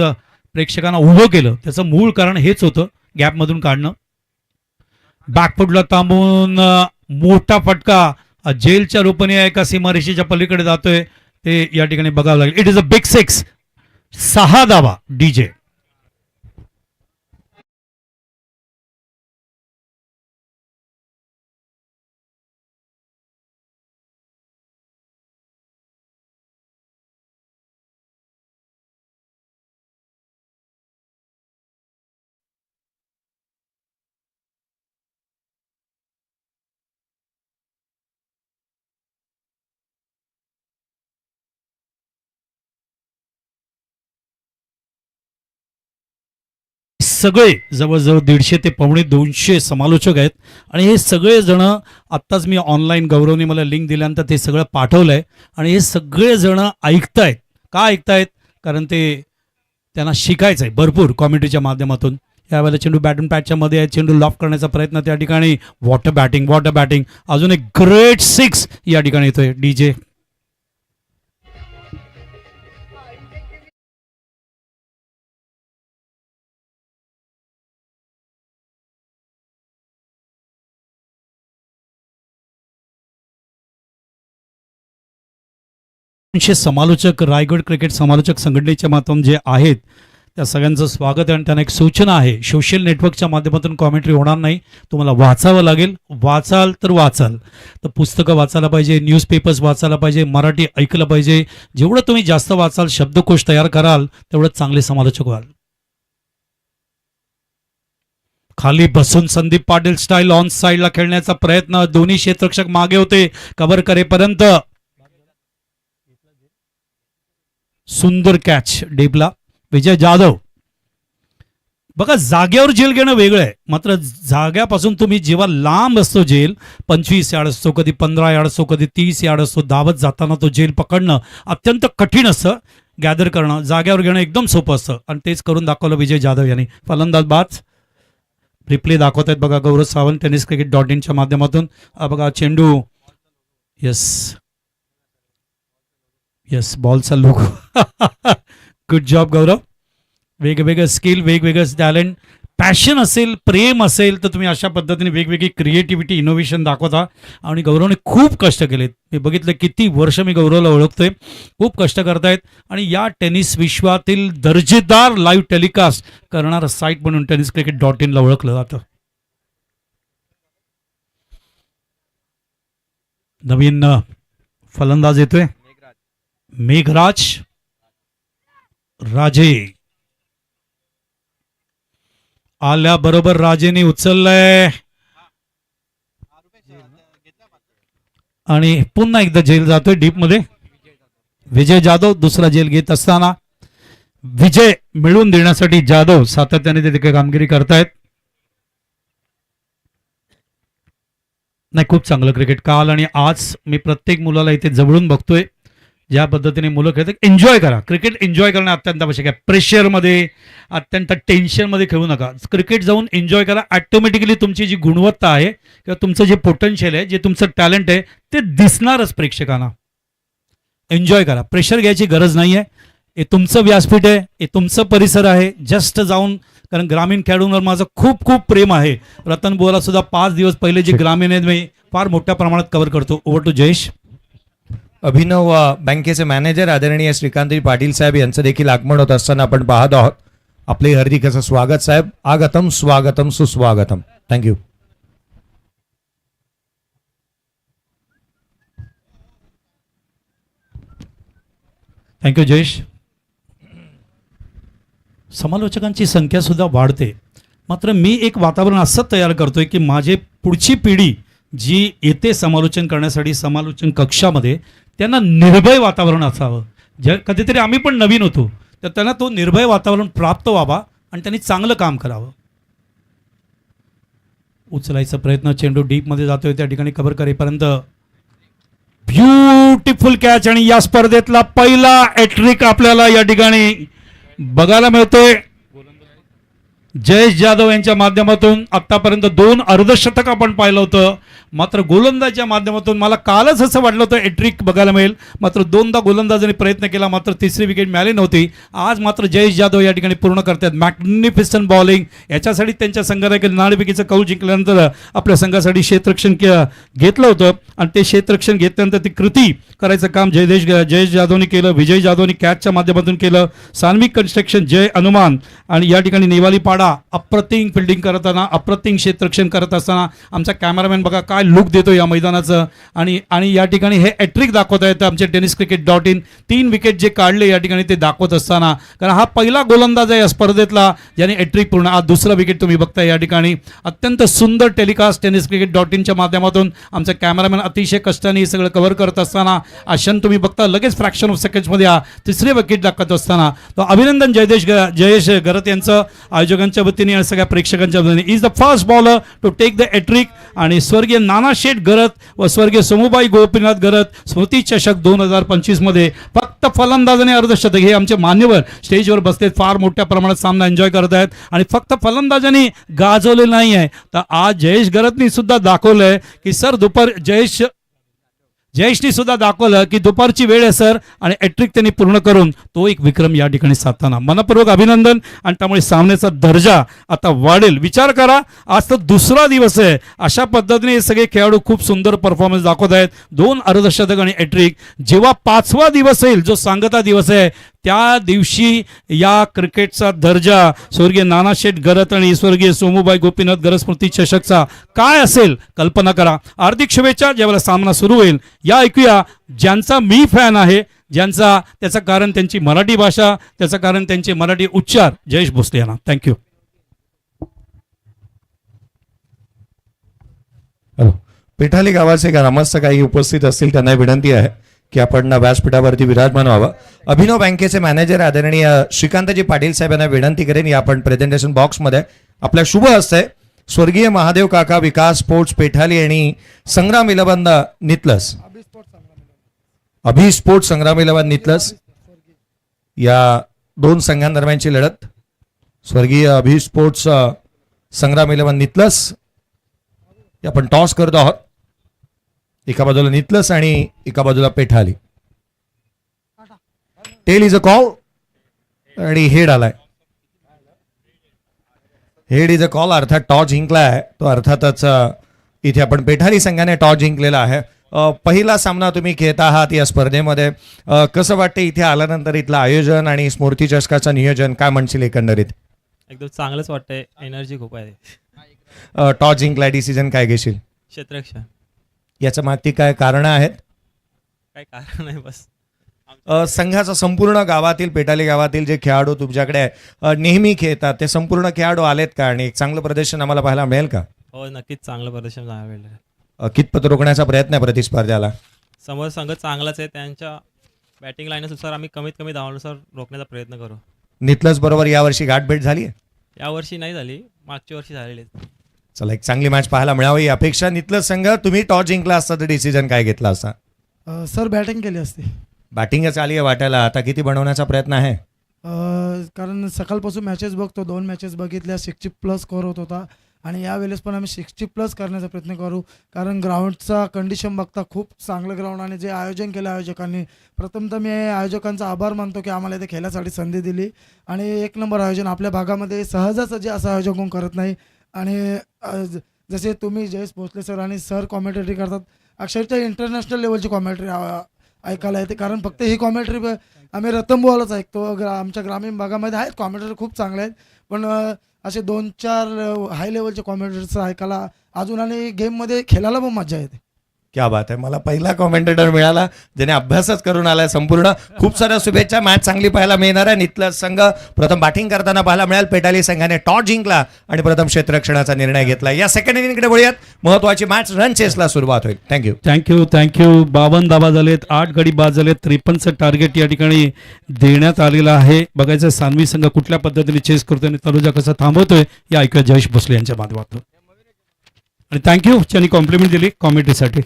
प्रेक्षकांना उभं केलं. त्याचं मूळ कारण हेच होतं, गॅपमधून काढणं. बॅकफुटला थांबून मोठा फटका जेलच्या रूपाने एका सीमारेषेच्या पलीकडे जातोय ते या ठिकाणी बघावं लागेल. It is a big 6. 6 धावा डीजे. सगळे जवळजवळ 150 ते 150 समालोचक आहेत. आणि हे सगळे जण आत्ताच मी ऑनलाईन गौरवने मला लिंक दिल्यानंतर ते सगळं पाठवलंय. आणि हे सगळे जण ऐकतायत. का ऐकतायत? कारण ते त्यांना शिकायचं आहे भरपूर कॉमेंट्रीच्या माध्यमातून. यावेळेला चेंडू बॅटन पॅचच्या मध्ये आहे, चेंडू लॉफ करण्याचा प्रयत्न त्या ठिकाणी. वॉटर बॅटिंग अजून एक ग्रेट 6 या ठिकाणी येतोय DJ. समालोचक रायगड क्रिकेट समालोचक संघटनेच्या माध्यमातून जे आहेत त्या सगळ्यांचं स्वागत आहे. आणि त्यांना एक सूचना आहे, सोशल नेटवर्कच्या माध्यमातून कॉमेंट्री होणार नाही, तुम्हाला वाचावं लागेल. वाचाल तर पुस्तकं वाचायला पाहिजे, न्यूजपेपर्स वाचायला पाहिजे, मराठी ऐकलं पाहिजे. जेवढं तुम्ही जास्त वाचाल, शब्दकोश तयार कराल, तेवढं चांगले समालोचक व्हाल. खाली बसून संदीप पाटील स्टाईल ऑन साईडला खेळण्याचा प्रयत्न, दोन्ही क्षेत्ररक्षक मागे होते कव्हर करेपर्यंत. सुंदर कॅच डीपला. विजय जाधव. बघा, जाग्यावर जेल घेणं वेगळं आहे, मात्र जाग्यापासून तुम्ही जेव्हा लांब असतो जेल, 25 यार्ड असतो, कधी 15 यार्ड असतो, कधी 30 यार्ड असतो, धावत जाताना तो जेल पकडणं अत्यंत कठीण असतं. गॅदर करणं, जाग्यावर घेणं एकदम सोपं असतं आणि तेच करून दाखवलं विजय जाधव यांनी. फलंदाज बाद. रिप्ले दाखवत आहेत बघा गौरव सावंत tenniscricket.in माध्यमातून. बघा चेंडू. येस बॉलचा लोगो. गुड जॉब गौरव. वेगवेगळं स्किल, वेगवेगळं टॅलेंट, पॅशन असेल, प्रेम असेल तर तुम्ही अशा पद्धतीने वेगवेगळी क्रिएटिव्हिटी, इनोव्हेशन दाखवता. आणि गौरवने खूप कष्ट केलेत. मी बघितलं किती वर्ष मी गौरवला ओळखतोय, खूप कष्ट करतायत. आणि या टेनिस विश्वातील दर्जेदार लाईव्ह टेलिकास्ट करणारं साईट म्हणून tenniscricket.in ला ओळखलं जातं. नवीन फलंदाज येतोय मेघराज राजे. आल्याबरोबर राजेने उचललंय आणि पुन्हा एकदा जेल जातोय डीप मध्ये. विजय जाधव दुसरा जेल घेत असताना विजय मिळवून देण्यासाठी जाधव सातत्याने तिथे कामगिरी करतायत. नाही, खूप चांगलं क्रिकेट काल आणि आज मी प्रत्येक मुलाला इथे जवळून बघतोय. ज्या पद्धतीने मुलं खेळतात, एन्जॉय करा. क्रिकेट एन्जॉय करणं अत्यंत आवश्यक आहे. प्रेशरमध्ये, अत्यंत टेन्शनमध्ये खेळू नका. क्रिकेट जाऊन एन्जॉय करा. ऑटोमॅटिकली तुमची जी गुणवत्ता आहे किंवा तुमचं जे पोटेन्शियल आहे, जे तुमचं टॅलेंट आहे, ते दिसणारच प्रेक्षकांना. एन्जॉय करा. प्रेशर घ्यायची गरज नाही आहे. हे तुमचं व्यासपीठ आहे, हे तुमचं परिसर आहे. जस्ट जाऊन, कारण ग्रामीण खेळाडूंवर माझं खूप खूप प्रेम आहे. रतन बोला सुद्धा 5 दिवस पहिले जे ग्रामीण आहेत मी फार मोठ्या प्रमाणात कव्हर करतो. Over to Jayesh. अभिनव बँकेचे मॅनेजर आदरणीय श्रीकांतजी पाटील साहेब यांचं देखील आगमन होत असताना आपण पाहत आहोत. आपले हार्दिक असं स्वागत साहेब. आगतम स्वागतम सुस्वागतम. थँक्यू. थँक्यू जयेश. समालोचकांची संख्या सुद्धा वाढते, मात्र मी एक वातावरण असं तयार करतोय की माझे पुढची पिढी जी येते समालोचन करण्यासाठी समालोचन कक्षामध्ये, त्यांना निर्भय वातावरण असावं. कधीतरी आम्ही पण नवीन होतो, तर त्यांना तो निर्भय वातावरण प्राप्त व्हावा आणि त्यांनी चांगलं काम करावं. उचलायचा प्रयत्न, चेंडू डीपमध्ये जातोय, त्या ठिकाणी कव्हर करेपर्यंत ब्युटिफुल कॅच. आणि या स्पर्धेतला पहिला हॅट्रिक आपल्याला या ठिकाणी बघायला मिळतोय. जयेश जाधव यांच्या माध्यमातून आतापर्यंत 2 अर्धशतक आपण पाहिलं होतं, मात्र गोलंदाजच्या माध्यमातून मला कालच असं वाटलं होतं हॅट्रिक बघायला मिळेल, मात्र 2दा गोलंदाजांनी प्रयत्न केला, मात्र तिसरी विकेट मिळाली नव्हती. आज मात्र जयेश जाधव या ठिकाणी पूर्ण करतात. Magnificent bowling. याच्यासाठी त्यांच्या संघाने नाणेफेकीचं कौल जिंकल्यानंतर आपल्या संघासाठी क्षेत्ररक्षण घेतलं होतं आणि ते क्षेत्ररक्षण घेतल्यानंतर ती कृती करायचं काम जयेश जाधवनी केलं. विजय जाधवनी कॅचच्या माध्यमातून केलं. सान्विक कन्स्ट्रक्शन जय हनुमान आणि या ठिकाणी नेवाली पाडा अप्रतिम फिल्डिंग करताना, अप्रतिम क्षेत्ररक्षण करत असताना आमचा कॅमेरामॅन बघा काय लुक देतो या मैदानाचं. आणि या ठिकाणी हे हॅट्रिक दाखवत आहेत आमचे tenniscricket.in. 3 विकेट जे काढले या ठिकाणी ते दाखवत असताना, कारण हा पहिला गोलंदाज आहे या स्पर्धेतला ज्याने हॅट्रिक पूर्ण. आज दुसरा विकेट तुम्ही बघताय या ठिकाणी. अत्यंत सुंदर टेलिकास्ट tenniscricket.in माध्यमातून आमचा कॅमेरामॅन अतिशय कष्टाने हे सगळं कव्हर करत असताना आशन तुम्ही बघता लगेच फ्रॅक्शन ऑफ सेकंड्समध्ये तिसरे विकेट दाखवत असताना. तो अभिनंदन जयेश गरत यांचं आयोजकांच्या वतीने आणि सगळ्या प्रेक्षकांच्या वतीने. Is the first bowler to take the hattrick. आणि स्वर्गीय नाना शेठ गरत व स्वर्गीय सोमूबाई गोपीनाथ गरत स्मृती चषक 2025 मध्ये फक्त फक्त फलंदाजाने अर्धशतक, हे आमचे मान्यवर स्टेजवर बसलेत, फार मोठ्या प्रमाणात सामना एन्जॉय करत आहेत आणि फक्त फलंदाजांनी गाजवले नाही आहे, तर आज जयेश गरतनी सुद्धा दाखवलंय की सर जयेशनी सुद्धा दाखवलं की दुपारची वेळ आहे सर, आणि हॅट्रिक त्यांनी पूर्ण करून तो एक विक्रम या ठिकाणी साधताना मनपूर्वक अभिनंदन. आणि त्यामुळे सामन्याचा दर्जा आता वाढेल. विचार करा, आज तर दुसरा दिवस आहे, अशा पद्धतीने हे सगळे खेळाडू खूप सुंदर परफॉर्मन्स दाखवत आहेत. 2 अर्धशतक आणि हॅट्रिक. जेव्हा 5वा दिवस येईल, जो सांगता दिवस आहे, त्या दिवशी या क्रिकेटचा दर्जा स्वर्गीय नानाशेठ गरत आणि स्वर्गीय सोमूबाई गोपीनाथ गरज स्मृती चषकचा काय असेल कल्पना करा. हार्दिक शुभेच्छा. ज्यावेळेला सामना सुरू होईल, या ऐकूया ज्यांचा मी फॅन आहे, त्याचं कारण त्यांची मराठी भाषा, त्याचं कारण त्यांचे मराठी उच्चार. जयेश भोसले यांना थँक्यू. पिठाली गावाचे ग्रामस्थ काही उपस्थित असतील, त्यांना विनंती आहे की आपण व्यासपीठावरती विराजमान व्हावं. अभिनव बँकेचे मॅनेजर आदरणीय श्रीकांतजी पाटील साहेब यांना विनंती करेन, या आपण प्रेझेंटेशन बॉक्समध्ये आपल्या शुभ हस्ते स्वर्गीय महादेव काका विकास स्पोर्ट्स पेठाली आणि संग्राम इलेव्हन नितलस, अभि स्पोर्ट्स संग्राम इलेव्हन नितलस या 2 संघांदरम्यानची लढत. स्वर्गीय अभि स्पोर्ट्स संग्राम इलेव्हन नितलस हे आपण टॉस करतो आहोत. एका बाजूला नितलस आणि एका बाजूला Pethali. Tail is a call आणि हेड आलाय. हेड इज अ कॉल, अर्थात टॉस जिंकला आहे तो. अर्थातच इथे आपण पेठाली संघाने टॉस जिंकलेला आहे. पहिला सामना तुम्ही खेळत आहात या स्पर्धेमध्ये. कसं वाटतं इथे आल्यानंतर इथलं आयोजन आणि स्मृती चषकाचं नियोजन, काय म्हणशील एकंदरीत? एकदम चांगलंच वाटतंय, एनर्जी खूप आहे. टॉस जिंकला, डिसिजन काय घेशील? क्षेत्ररक्षण. याच्या मागती काय कारण आहेत? काय कारण नाही, बस संघाचा संपूर्ण गावातील, पेटाली गावातील जे खेळाडू तुमच्याकडे नेहमी खेळतात, ते संपूर्ण खेळाडू आलेत का आणि एक चांगलं प्रदर्शन आम्हाला पाहायला मिळेल का? हो, नक्कीच चांगलं प्रदर्शन झालं. कितपत रोखण्याचा प्रयत्न आहे प्रतिस्पर्ध्याला? समोर संघ चांगलाच आहे, त्यांच्या बॅटिंग लाईननुसार आम्ही कमीत कमी धावानुसार रोखण्याचा प्रयत्न करू. नितलस बरोबर यावर्षी गाठभेट झाली आहे? यावर्षी नाही झाली, मागच्या वर्षी झालेली. चला, एक चांगली मॅच पाहायला मिळावी अपेक्षा. नितलस संघ, तुम्ही टॉस जिंकला असता तर डिसिजन काय घेतला असता? सर बॅटिंग केली असती. बॅटिंगच आली आहे वाटायला. आता किती बनवण्याचा प्रयत्न आहे? कारण सकाळपासून मॅचेस बघतो, 2 मॅचेस बघितल्या, 60+ स्कोअर होत होता आणि यावेळेस पण आम्ही 60+ करण्याचा प्रयत्न करू. कारण ग्राउंडचा कंडिशन बघता खूप चांगलं ग्राउंड आणि जे आयोजन केलं आयोजकांनी, प्रथमतः मी आयोजकांचा आभार मानतो की आम्हाला इथे खेळासाठी संधी दिली आणि 1 नंबर आयोजन. आपल्या भागामध्ये सहजासहजी असं आयोजन कोण करत नाही. आणि जसे तुम्ही जयेश भोसले सर आणि सर कॉमेंट्री करतात, अक्षरशः इंटरनॅशनल लेवलची कॉमेंट्री ऐकायला येते. कारण फक्त ही कॉमेंट्री आम्ही रतनबुवालाच ऐकतो. आमच्या ग्रामीण भागामध्ये आहेत कॉमेंट्री खूप चांगले आहेत, पण असे 2-4 हाय लेवलचे कॉमेंट्रीज ऐकायला अजून आणि गेममध्ये खेळायला पण मजा येते. क्या बात आहे. मला पहिला कॉमेंटेटर मिळाला ज्याने अभ्यासच करून आलाय संपूर्ण. खूप साऱ्या शुभेच्छा. मॅच चांगली पाहायला मिळणार आहे. नितलस संघ प्रथम बॅटिंग करताना पाहायला मिळाल. पेटाली संघाने टॉस जिंकला आणि प्रथम क्षेत्ररक्षणाचा निर्णय घेतला. या सेकंड इनिंगकडे वळूयात. महत्वाची मॅच रन चेसला सुरुवात होईल. थँक्यू. 52 धावा झालेत, 8 गडी बाद झालेत, 53चं टार्गेट या ठिकाणी देण्यात आलेलं आहे. बघायचं सान्वी संघ कुठल्या पद्धतीने चेस करतोय आणि तनुजा कसा थांबवतोय, या ऐकूया जयेश भोसले यांच्या माध्यमातून. आणि थँक्यू ज्यांनी कॉम्प्लिमेंट दिली कॉमेंट्रीसाठी.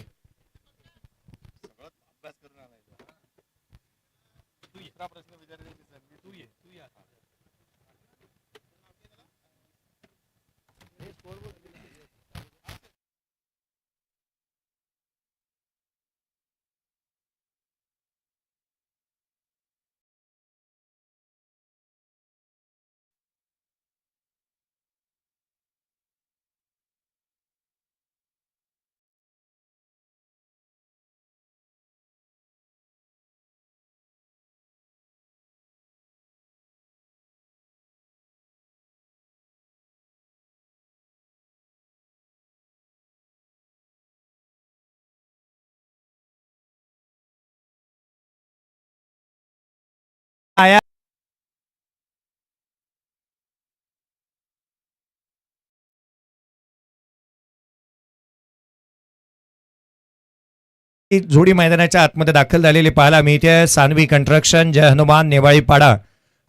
जोडी मैदानाच्या आतमध्ये दाखल झालेली पाहायला मिळते. सानवी कंस्ट्रक्शन, जय हनुमान, नेवाळीपाडा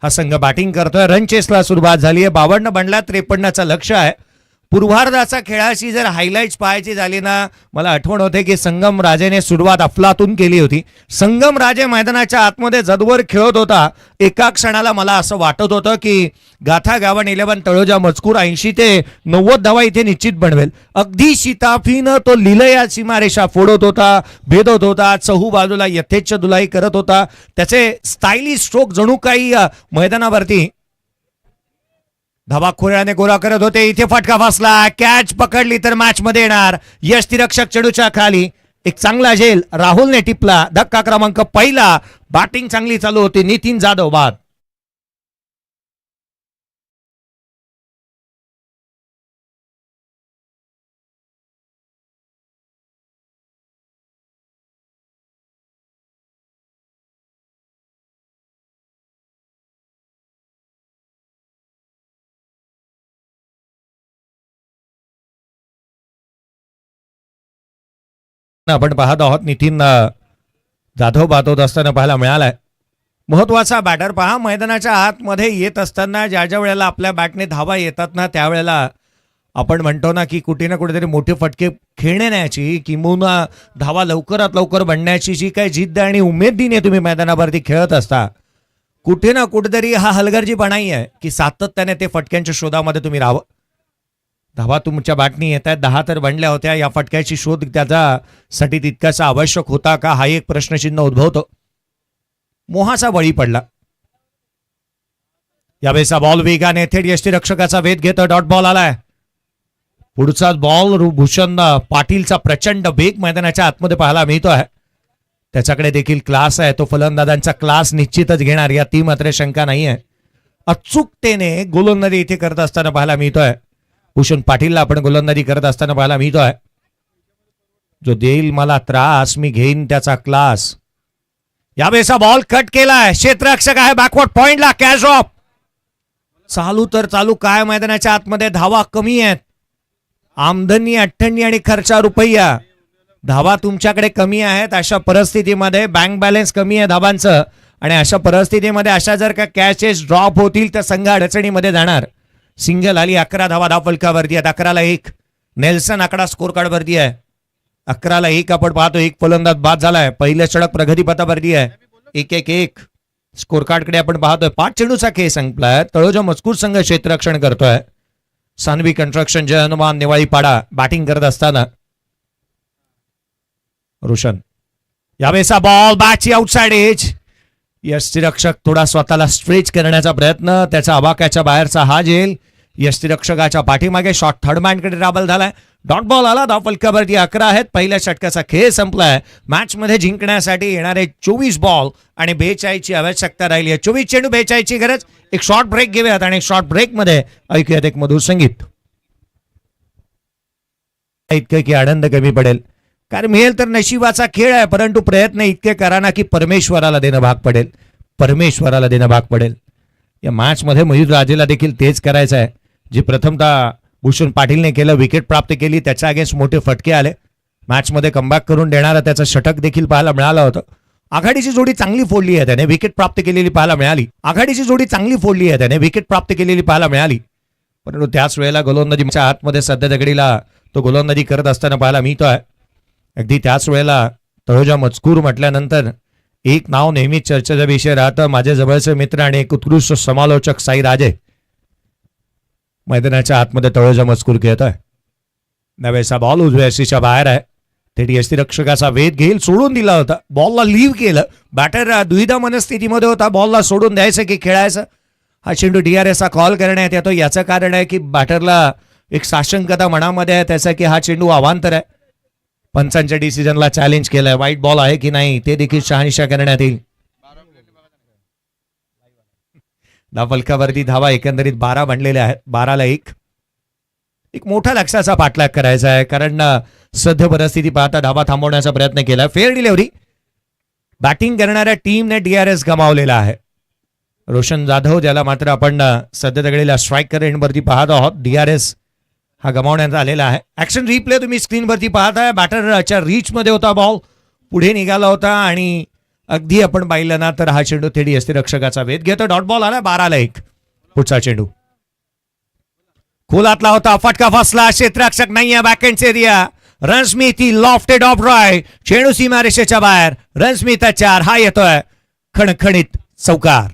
हा संघ बॅटिंग करतोय. रन चेसला सुरुवात झाली आहे. 52 बनला, 53चं लक्ष आहे. पूर्वार्धाचा खेळाची जर हायलाईट्स पाहायची झाली ना, मला आठवण होते की संगम राजेने सुरुवात अफलातून केली होती. संगम राजे मैदानाच्या आतमध्ये जदवर खेळत होता. एका क्षणाला मला असं वाटत होतं की गाथा गावन 11 तळोजा मजकूर 80 ते 90 धावा इथे निश्चित बनवेल. अगदी शिताफीनं तो लिलया सीमारेषा फोडत होता, भेदत होता, चहू बाजूला यथेच्छ दुलाई करत होता. त्याचे स्टायलिश स्ट्रोक जणू काही मैदानावरती धावा खोऱ्याने गोळा करत होते. इथे फटका फसला, कॅच पकडली तर मॅच मध्ये येणार. यष्टिरक्षक चेंडूच्या खाली एक चांगला झेल राहुलने टिपला. धक्का क्रमांक पहिला. बॅटिंग चांगली चालू होती. नितीन जाधव बाद. आपण पाहत आहोत नितीन जाधव बाद होत असताना पाहायला मिळालाय. महत्वाचा बॅटर पहा, मैदानाच्या आतमध्ये येत असताना ज्या ज्या वेळेला आपल्या बॅटने धावा येतात ना, त्यावेळेला आपण म्हणतो ना की कुठे ना कुठेतरी मोठे फटके खेळण्याची किंवा धावा लवकरात लवकर बनण्याची जी काही जिद्द आणि उमेदीने तुम्ही मैदानावरती खेळत असता, कुठे ना कुठेतरी हा हलगर्जीपणाही आहे की सातत्याने ते फटक्यांच्या शोधामध्ये तुम्ही राहावं. धावा तुमच्या बॅटनी येत आहेत, 10 तर बनल्या होत्या. या फटक्याची शोध त्याच्यासाठी तितकासा आवश्यक होता का, हा एक प्रश्नचिन्ह उद्भवतो. मोहाचा बळी पडला. यावेळेचा बॉल वेगाने थेट यष्टिरक्षकाचा वेध घेतो. डॉट बॉल आलाय. पुढचा बॉल भूषण पाटीलचा प्रचंड वेग मैदानाच्या आतमध्ये पाहायला मिळतो आहे. त्याच्याकडे देखील क्लास आहे. तो फलंदाजांचा क्लास निश्चितच घेणार, या ती मात्र शंका नाही आहे. अचूकतेने गोलंदाजी इथे करत असताना पाहायला मिळतोय. भूषण पाटीलला आपण गोलंदाजी करत असताना पाहायला मिळतोय. जो देईल मला त्रास मी घेईन त्याचा क्लास. यावेळेचा बॉल कट केलाय. क्षेत्ररक्षक आहे बॅकवर्ड पॉइंटला. Catch drop. चालू तर चालू काय मैदानाच्या आतमध्ये धावा कमी आहेत. आमदनी 98 आणि खर्चा रुपया. धावा तुमच्याकडे कमी आहेत. अशा परिस्थितीमध्ये बँक बॅलन्स कमी आहे धावांचं, आणि अशा परिस्थितीमध्ये अशा जर का कॅचेस ड्रॉप होतील तर संघ अडचणीमध्ये जाणार. सिंगल आली. 11 धावा धाव फलकावरती आहेत. 11-1. नेल्सन आकडा स्कोर कार्ड वरती आहे. 11-1 आपण पाहतो. एक फलंदाज बाद झालाय. पहिल्या षटक प्रगतीपथावरती आहे. 1-1 स्कोर कार्ड कडे आपण पाहतोय. 5 चेंडूचा खेळ संपलाय. तळोजा मजकूर संघ क्षेत्ररक्षण करतोय. सानवी कन्स्ट्रक्शन जय हनुमान निवाळीपाडा बॅटिंग करत असताना रोशन. यावेळेचा बॉल बॅटची आउटसाइड एज. यष्टिरक्षक थोडा स्वतःला स्ट्रेच करण्याचा प्रयत्न. त्याचा अबाक्याच्या बाहेरचा हा झेल. यष्टिरक्षकाच्या पाठीमागे शॉट थर्ड मॅनकडे राबल झालाय. डॉट बॉल आला. धाव फलकावरती 11 आहेत. पहिल्या षटकाचा खेळ संपलाय. मॅच मध्ये जिंकण्यासाठी येणारे 24 बॉल आणि 42 ची आवश्यकता राहिली आहे. 24 चेंडू 42 ची गरज. एक शॉर्ट ब्रेक घेऊयात आणि शॉर्ट ब्रेक मध्ये ऐकूयात एक मधुर संगीत. इतकं की आनंद कमी पडेल, कारण मिळेल तर नशिबाचा खेळ आहे, परंतु प्रयत्न इतके करा ना की परमेश्वराला देणं भाग पडेल. परमेश्वराला देणं भाग पडेल. या मॅच मध्ये मयूर राजेला देखील तेच करायचं आहे जे प्रथमतः भूषण पाटीलने केलं. विकेट प्राप्त केली. त्याच्या अगेन्स्ट मोठे फटके आले. मॅच मध्ये कमबॅक करून देणारा त्याचं षटक देखील पाहायला मिळालं होतं. आघाडीची जोडी चांगली फोडली आहे त्याने. विकेट प्राप्त केलेली पाहायला मिळाली. आघाडीची जोडी चांगली फोडली आहे त्याने. विकेट प्राप्त केलेली पाहायला मिळाली. परंतु त्याच वेळेला गोलंदाजीच्या आतमध्ये सध्या दगडीला तो गोलंदाजी करत असताना पाहायला मिळतोय. अगदी त्याच वेळेला तळोजा मजकूर म्हटल्यानंतर एक नाव नेहमीच चर्चेचा विषय राहतं. माझे जवळचे मित्र आणि एक उत्कृष्ट समालोचक साई राजे मैदानाच्या आतमध्ये तळोजा मजकूर खेळतोय. नव्याचा बॉल उजव्या यष्टीच्या बाहेर आहे. थेट यष्टीरक्षकाचा वेध घेईल. सोडून दिला होता. बॉलला लीव्ह केलं. बॅटर दुविधा मनस्थितीमध्ये होता. बॉलला सोडून द्यायचं की खेळायचं. हा चेंडू DRS कॉल करण्यात येतो. याचं कारण आहे की बॅटरला एक साशंकता मनामध्ये आहे त्याचा की हा चेंडू अवांतर आहे. पंचांच्या डिसिजनला चॅलेंज केलंय. वाईट बॉल आहे की नाही ते देखील शहानिशा करण्यात येईल. धाव फलकावरती धावा एकंदरीत 12 बनलेल्या आहेत. 12-1. एक मोठा लक्ष्याचा पाठलाग करायचा आहे, कारण सध्या परिस्थिती पाहता धावा थांबवण्याचा प्रयत्न केला. Fair delivery. बॅटिंग करणाऱ्या टीमने DRS गमावलेला आहे. रोशन जाधव ज्याला मात्र आपण सध्या तगडीला स्ट्राईकर एंडवरती पाहत आहोत. DRS हा गमावण्यात आलेला आहे. ऍक्शन रिप्ले तुम्ही स्क्रीनवरती पाहताय. बॅटरच्या रीच मध्ये होता बॉल. पुढे निघाला होता आणि अगदी आपण पाहिलं ना तर हा चेंडू थेट यष्टीरक्षकाचा वेध घेतो. डॉट बॉल आला. 12-1 पुढचा चेंडू. खोलातला होता, फटका फसला, क्षेत्ररक्षक नाहीये, बॅकएंड एरिया. रणस्मिथ ही लॉफ्टेड ऑफ ड्राय, चेंडू सीमारेषेच्या बाहेर. रणस्मिथ 4, हा येतोय खणखणीत चौकार.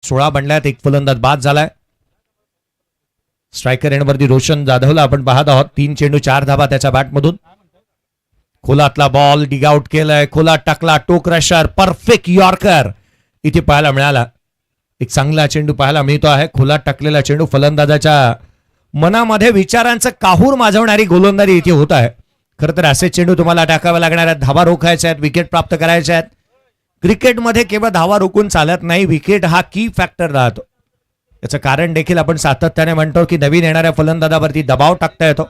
सोळा बनल्यात, एक फलंदाज बाद झालाय. स्ट्रायकर एंडवरती रोशन जाधवला आपण पाहत आहोत. 3 चेंडू 4 धाबा त्याच्या बॅटमधून. खोलातला बॉल डिग आउट केलाय, खोलात टाकला, टोक रशर, परफेक्ट यॉर्कर इथे पाहायला मिळाला. एक चांगला चेंडू पाहायला मिळतो आहे. खोलात टाकलेला चेंडू फलंदाजाच्या मनामध्ये विचारांचं काहूर माजवणारी गोलंदाजी इथे होत आहे. खरं तर असे चेंडू तुम्हाला टाकावे लागणार आहेत, धाबा रोखायचे आहेत, विकेट प्राप्त करायचे आहेत. क्रिकेटमध्ये केवळ धावा रोखून चालत नाही, विकेट हा की फॅक्टर राहतो. याचं कारण देखील आपण सातत्याने म्हणतो की नवीन येणाऱ्या फलंदाजावरती दबाव टाकता येतो.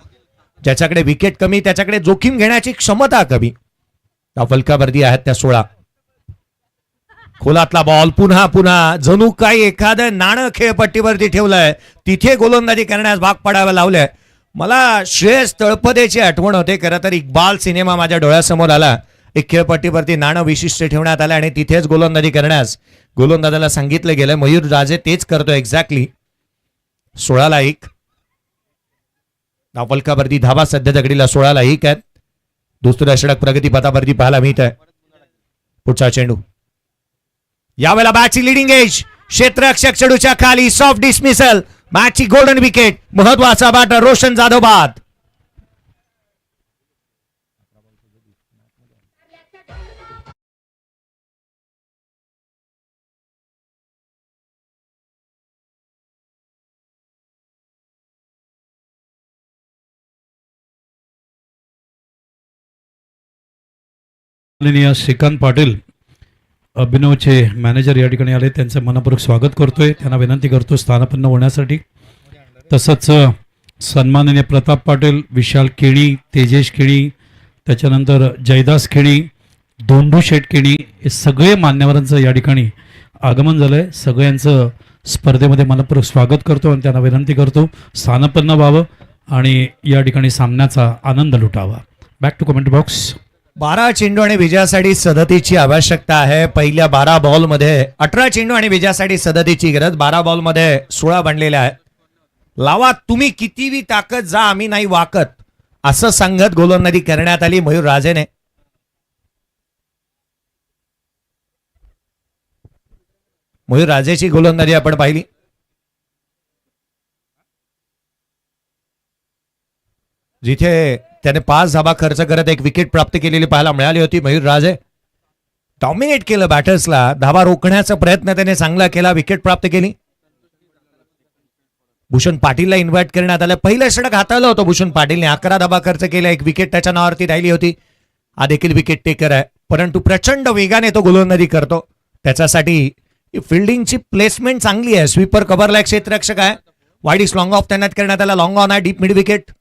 ज्याच्याकडे विकेट कमी त्याच्याकडे जोखीम घेण्याची क्षमता कमी. त्या फलकावरती आहेत त्या 16. खोलातला बॉल पुन्हा पुन्हा जणू काही एखादं नाणं खेळपट्टीवरती ठेवलंय, तिथे गोलंदाजी करण्यास भाग पडायला लावलंय. मला श्रेयस तळपदेची आठवण होते. खरं तर इक्बाल सिनेमा माझ्या डोळ्यासमोर आला. एक खेळपट्टीवरती नाणं विशिष्ट ठेवण्यात आलं आणि तिथेच गोलंदाजी करण्यास गोलंदाजाला सांगितलं गेलं. मयूर राजे तेच करतो एक्झॅक्टली. 16-1 धावफलकावरती धावा सध्या दगडीला 16-1 आहेत. दुसऱ्या षटक प्रगती पथावरती पाहायला मिळत आहे. पुढचा चेंडू यावेळेला बॅटची लिडिंग एज, क्षेत्ररक्षक चेंडूच्या खाली, सॉफ्ट डिसमिसल, मॅचची गोल्डन विकेट. महत्वाचा बॅटर रोशन जाधव बाद. श्रीकांत पाटील अभिनवचे मॅनेजर या ठिकाणी आले, त्यांचं मनपूर्वक स्वागत करतोय. त्यांना विनंती करतो स्थानापन्न होण्यासाठी. तसंच सन्माननीय प्रताप पाटील, विशाल केणी, तेजेश केणी, त्याच्यानंतर जयदास केणी, दोंडू शेठ केणी, हे सगळे मान्यवरांचं या ठिकाणी आगमन झालंय. सगळ्यांचं स्पर्धेमध्ये मनपूर्वक स्वागत करतो आणि त्यांना विनंती करतो स्थानापन्न व्हावं आणि या ठिकाणी सामन्याचा आनंद लुटावा. Back to comment box. 12 चेंडू आणि विजयासाठी सदतीची आवश्यकता आहे. पहिल्या 12 बॉलमध्ये 18 चेंडू आणि विजयासाठी सदतीची गरज. 12 बॉलमध्ये 16 बनलेल्या आहेत. लावा तुम्ही कितीही ताकद, जा आम्ही नाही वाकत, असं सांगत गोलंदाजी करण्यात आली मयूर राजेने. मयूर राजेची गोलंदाजी आपण पाहिली. जिथे त्याने 5 धाबा खर्च करत एक विकेट प्राप्त केलेली पाहायला मिळाली होती. मयूर राजे डॉमिनेट केलं बॅटर्सला. धाबा रोखण्याचा प्रयत्न त्याने चांगला केला, विकेट प्राप्त केली. भूषण पाटीलला इन्व्हाइट करण्यात आलं. पहिलं षटक हाताळलं होतं भूषण पाटीलने. 11 धाबा खर्च केला, एक विकेट त्याच्या नावावरती राहिली होती. हा देखील विकेट टेकर आहे, परंतु प्रचंड वेगाने तो गोलंदाजी करतो. त्याच्यासाठी फिल्डिंगची प्लेसमेंट चांगली आहे. स्वीपर कव्हरला एक क्षेत्ररक्षक आहे. वाईड इस लॉंग ऑफ तैनात करण्यात आला. लॉंग ऑन आहे, डीप मिड विकेट.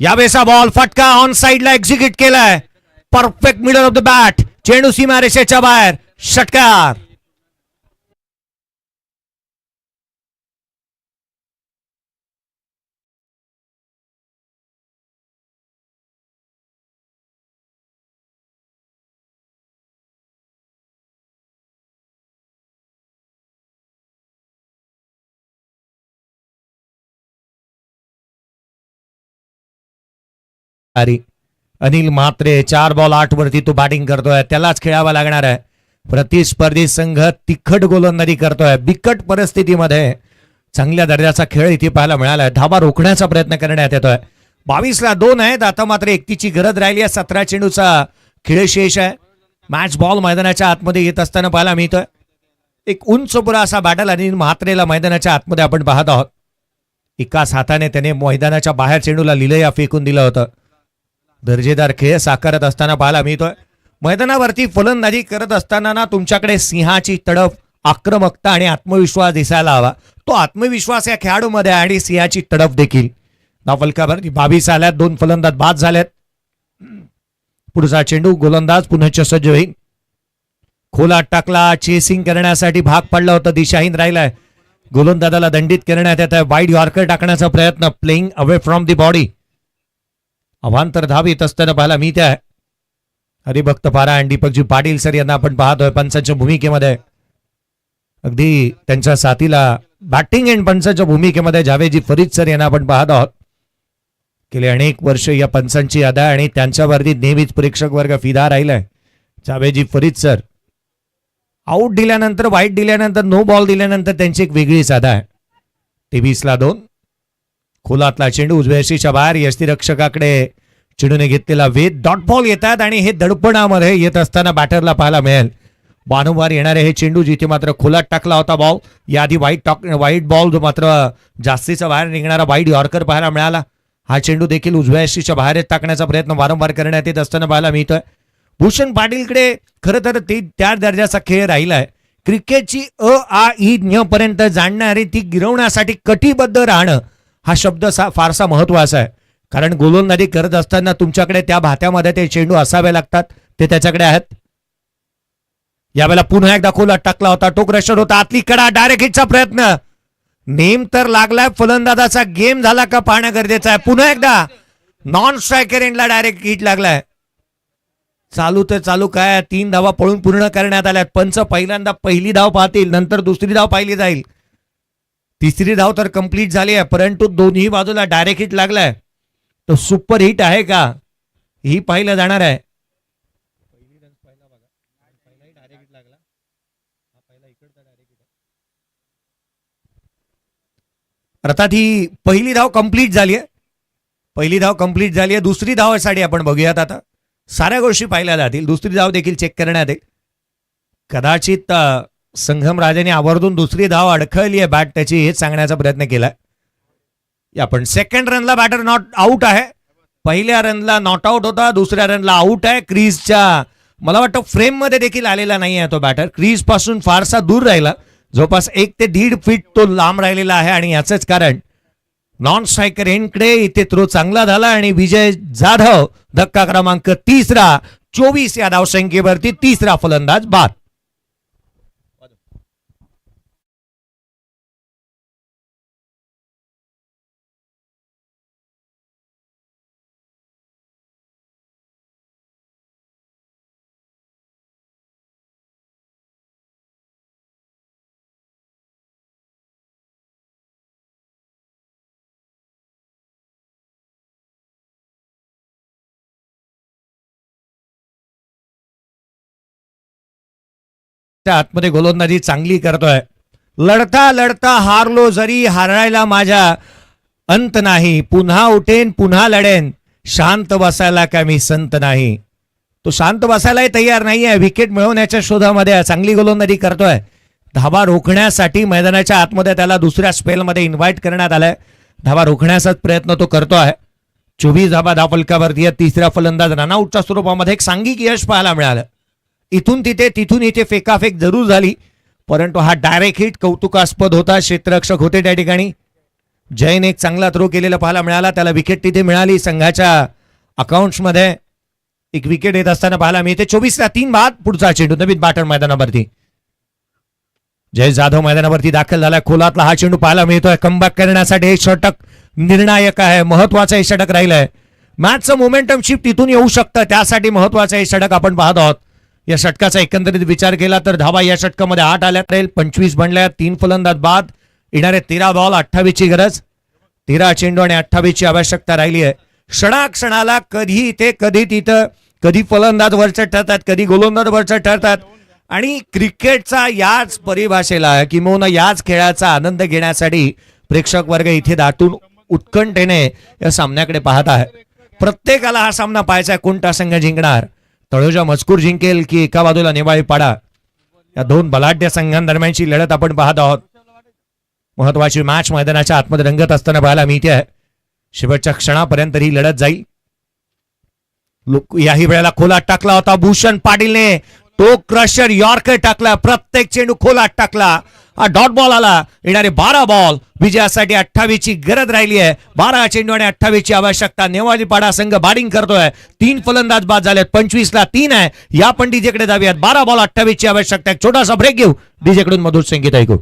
यावेळेचा बॉल फटका ऑन साइडला एक्झिक्यूट केलाय. Perfect middle of the bat, चेंडू सीमारेषेच्या बाहेर, षटकार. अनिल म्हात्रे 4 बॉल 8 वरती तो बॅटिंग करतोय. त्यालाच खेळावा लागणार आहे. प्रतिस्पर्धी संघ तिखट गोलंदाजी करतोय. बिकट परिस्थितीमध्ये चांगल्या दर्जाचा खेळ इथे पाहायला मिळाला. धाबा रोखण्याचा प्रयत्न करण्यात येतोय. 22-2 आहेत. आता मात्र एकतीची गरज राहिली आहे. 17 चेंडूचा खेळ शेष आहे. मॅच बॉल मैदानाच्या आतमध्ये येत असताना पाहायला मिळतोय. एक उंच पुरा असा बॅटल अनिल म्हात्रेला मैदानाच्या आतमध्ये आपण पाहत आहोत. एकाच हाताने त्याने मैदानाच्या बाहेर चेंडूला लिलया फेकून दिलं होतं. दर्जेदार खेळ साकारत असताना पाहायला मिळतोय. मैदानावरती फलंदाजी करत असताना ना तुमच्याकडे सिंहाची तडफ आक्रमकता आणि आत्मविश्वास दिसायला हवा. तो आत्मविश्वास या खेळाडूमध्ये आहे आणि सिंहाची तडफ देखील. धावफलकावरती 22 आल्यात, 2 फलंदाज बाद झाल्यात. पुढचा चेंडू गोलंदाज पुन्हा सज्ज होईल. खोला टाकला, चेसिंग करण्यासाठी भाग पडला होता, दिशाहीन राहिलाय. गोलंदाजाला दंडित करण्यात येत आहे. वाईड यॉर्कर टाकण्याचा प्रयत्न, playing away from the body. अवांतर धाव येत असताना पाहायला मिळते आहे. हरिभक्त पारा आणि दीपकजी पाटील सर यांना आपण पाहतोय पंचांच्या भूमिकेमध्ये. अगदी त्यांच्या साथीला बॅटिंग एंड पंचांच्या भूमिकेमध्ये जावेदजी फरीद सर यांना आपण पाहत आहोत. गेले अनेक वर्ष या पंचांची याद आहे आणि त्यांच्यावरती नेहमीच प्रेक्षक वर्ग फिदा राहिलाय. जावेदजी फरीद सर आऊट दिल्यानंतर, वाईट दिल्यानंतर, नो बॉल दिल्यानंतर त्यांची एक वेगळीच अदा आहे. 23-2. खोलातला चेंडू उजव्या यष्टीच्या बाहेर, यष्टीरक्षकाकडे चेंडूने घेतलेला वेध. डॉट बॉल येतात आणि हे दडपणामध्ये येत असताना बॅटरला पाहायला मिळेल. वारंवार येणारे हे चेंडू, जिथे मात्र खोलात टाकला होता बॉल, याआधी वाईट बॉल जो मात्र जास्तीचा बाहेर निघणारा वाईट यॉर्कर पाहायला मिळाला. हा चेंडू देखील उजव्या यष्टीच्या बाहेर टाकण्याचा प्रयत्न वारंवार करण्यात येत असताना पाहायला मिळतोय. भूषण पाटीलकडे खरं तर त्या दर्जाचा खेळ राहिलाय. क्रिकेटची आ ई ञ पर्यंत जाणणारी ती गिरवण्यासाठी कटिबद्ध राहणं हा शब्द फारसा महत्वाचा आहे. कारण गोलंदाजी करत असताना तुमच्याकडे त्या भात्यामध्ये ते चेंडू असावे लागतात, ते त्याच्याकडे आहेत. यावेळेला पुन्हा एकदा खोलात टाकला होता, टोक रशर होता, आतली कडा, डायरेक्ट हिटचा प्रयत्न. नेम तर लागलाय, फलंदाजाचा गेम झाला का पाहणं गरजेचं आहे. पुन्हा एकदा नॉन स्ट्रायकर एंडला डायरेक्ट हिट लागलाय. चालू तर चालू काय, 3 धावा पळून पूर्ण करण्यात आल्यात. पंच पहिल्यांदा पहिली धाव पाहतील, नंतर दुसरी धाव पाहिली जाईल. तिसरी धाव तर कंप्लीट झाली आहे, परंतु दोन्ही बाजूला डायरेक्ट हिट लागलाय. तो सुपर हिट आहे का, ही पाहिलं जाणार आहे. अर्थात ही पहिली धाव कंप्लीट झाली आहे. दुसरी धावासाठी आपण बघूयात. आता साऱ्या गोष्टी पाहिल्या जातील, दुसरी धाव देखील चेक करण्यात येईल. कदाचित संघम राजाने आवर्जून दुसरी धाव अडखळली आहे बॅट त्याची, हेच सांगण्याचा प्रयत्न केलाय. आपण सेकंड रनला बॅटर नॉट आउट आहे. पहिल्या रनला नॉट आउट होता, दुसऱ्या रनला आउट आहे. क्रीजच्या मला वाटतं फ्रेम मध्ये देखील आलेला नाही आहे तो बॅटर. क्रीज पासून फारसा दूर राहिला, जवळपास 1 ते 1.5 फीट तो लांब राहिलेला आहे. आणि याचंच कारण नॉन स्ट्रायकर एंडकडे इथे थ्रो चांगला झाला आणि विजय जाधव धक्का क्रमांक 3 24 या धावसंख्येवरती 3रा फलंदाज बाद. आतमध्ये गोलंदाजी चांगली करतोय. लढता लढता हारलो जरी, हारायला माझ्या अंत नाही. पुन्हा उठेन, पुन्हा लढेन, शांत बसायला काय मी संत नाही. तो शांत बसायलाही तयार नाहीये, विकेट मिळवण्याच्या शोधामध्ये चांगली गोलंदाजी करतोय. धाबा रोखण्यासाठी मैदानाच्या आतमध्ये त्याला दुसऱ्या स्पेलमध्ये इन्व्हाइट करण्यात आलाय. धाबा रोखण्याचाच प्रयत्न तो करतोय. 24 धाबा धावफलकावरती. 3रा फलंदाज रनआउटच्या स्वरूपामध्ये एक सांघिक यश पाहायला मिळालं. इथून तिथे तिथून इथे फेकाफेक जरूर झाली, परंतु हा डायरेक्ट हिट कौतुकास्पद होता. क्षेत्ररक्षक होते त्या ठिकाणी. जयन एक चांगला थ्रो केलेला पाहायला मिळाला, त्याला विकेट तिथे मिळाली. संघाच्या अकाउंट्समध्ये एक विकेट येत असताना पाहायला मिळते. 24-3 बाद. पुढचा चेंडू नवीन बॅटर मैदानावरती. जय जाधव मैदानावरती दाखल झाला. खोलातला हा चेंडू पाहायला मिळतोय. कमबॅक करण्यासाठी एक षटक निर्णायक आहे, महत्वाचं हे षटक राहिलंय. मॅचचं मोमेंटम शिफ्ट इथून येऊ शकतं, त्यासाठी महत्वाचं हे षटक आपण पाहत आहोत. या षटकाचा एकंदरीत विचार केला तर धावा या षटकामध्ये 8 आल्या, 25 बनल्या. 3 फलंदाज बाद. येणारे 13 बॉल, 28 ची गरज. 13 चेंडू आणि 28 ची आवश्यकता राहिली आहे. क्षणाक्षणाला कधी इथे कधी तिथं, कधी फलंदाज वरचे ठरतात, कधी गोलंदाज वरचे ठरतात. आणि क्रिकेटचा याच परिभाषेला किंवा याच खेळाचा आनंद घेण्यासाठी प्रेक्षक वर्ग इथे दाटून उत्कंठेने या सामन्याकडे पाहत आहे. प्रत्येकाला हा सामना पाहायचा आहे, कोणता संघ जिंकणार. तळोजा मजकूर जिंकेल की एका बाजूला नेवाळी पाडा. या 2 बलाढ्य संघांदरम्यानची लढत आपण पाहत आहोत. महत्वाची मॅच मैदानाच्या आतमध्ये रंगत असताना पाहायला मिळते आहे. शेवटच्या क्षणापर्यंत ही लढत जाईल. याही वेळेला खोलात टाकला होता भूषण पाटीलने. तो क्रशर यॉर्कर टाकला, प्रत्येक चेंडू खोलात टाकला. हा डॉट बॉल आला. येणारे 12 बॉल विजयासाठी 28 ची गरज राहिली आहे. 12 चेंडू आणि 28 ची आवश्यकता. नेवाजीपाडा संघ बॅटिंग करतोय. 3 फलंदाज बाद झालेत. 25 ला 3 आहे. या पण डीजेकडे जाऊयात. 12 बॉल 28 ची आवश्यकता आहे. छोटासा ब्रेक घेऊ. डीजेकडून मधुर संगीत ऐकू.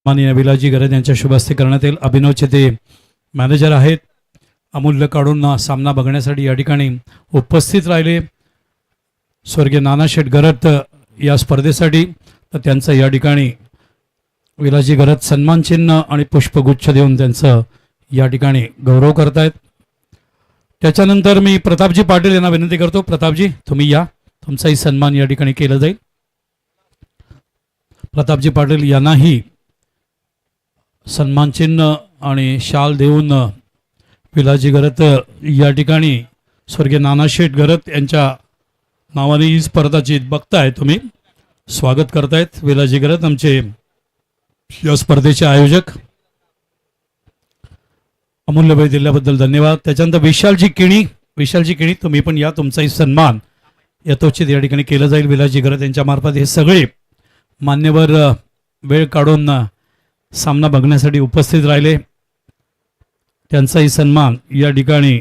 माननीय विलाजी गरज यांच्या शुभ हस्ते करण्यात येईल. अभिनवचे ते मॅनेजर आहेत. अमूल्य काढून सामना बघण्यासाठी या ठिकाणी उपस्थित राहिले स्वर्गीय नानाशेठ गरत या स्पर्धेसाठी. तर त्यांचं या ठिकाणी विलाजी गरज सन्मान चिन्ह आणि पुष्पगुच्छ देऊन त्यांचं या ठिकाणी गौरव करतायत. त्याच्यानंतर मी प्रतापजी पाटील यांना विनंती करतो. प्रतापजी तुम्ही या, तुमचाही सन्मान या ठिकाणी केला जाईल. प्रतापजी पाटील यांनाही सन्मान चिन्ह आणि शाल देऊन विलाजी गरत या ठिकाणी स्वर्गीय नानाशेठ गरत यांच्या नावाने ही स्पर्धाची बघताय तुम्ही, स्वागत करतायत विलाजी गरत आमचे या स्पर्धेचे आयोजक. अमूल्य वेळ दिल्याबद्दल धन्यवाद. त्याच्यानंतर विशालजी किणी तुम्ही पण या, तुमचाही सन्मान यथोचित या ठिकाणी केलं जाईल विलाजी गरत यांच्या मार्फत. हे सगळे मान्यवर वेळ काढून सामना बघण्यासाठी उपस्थित राहिले. त्यांचाही सन्मान या ठिकाणी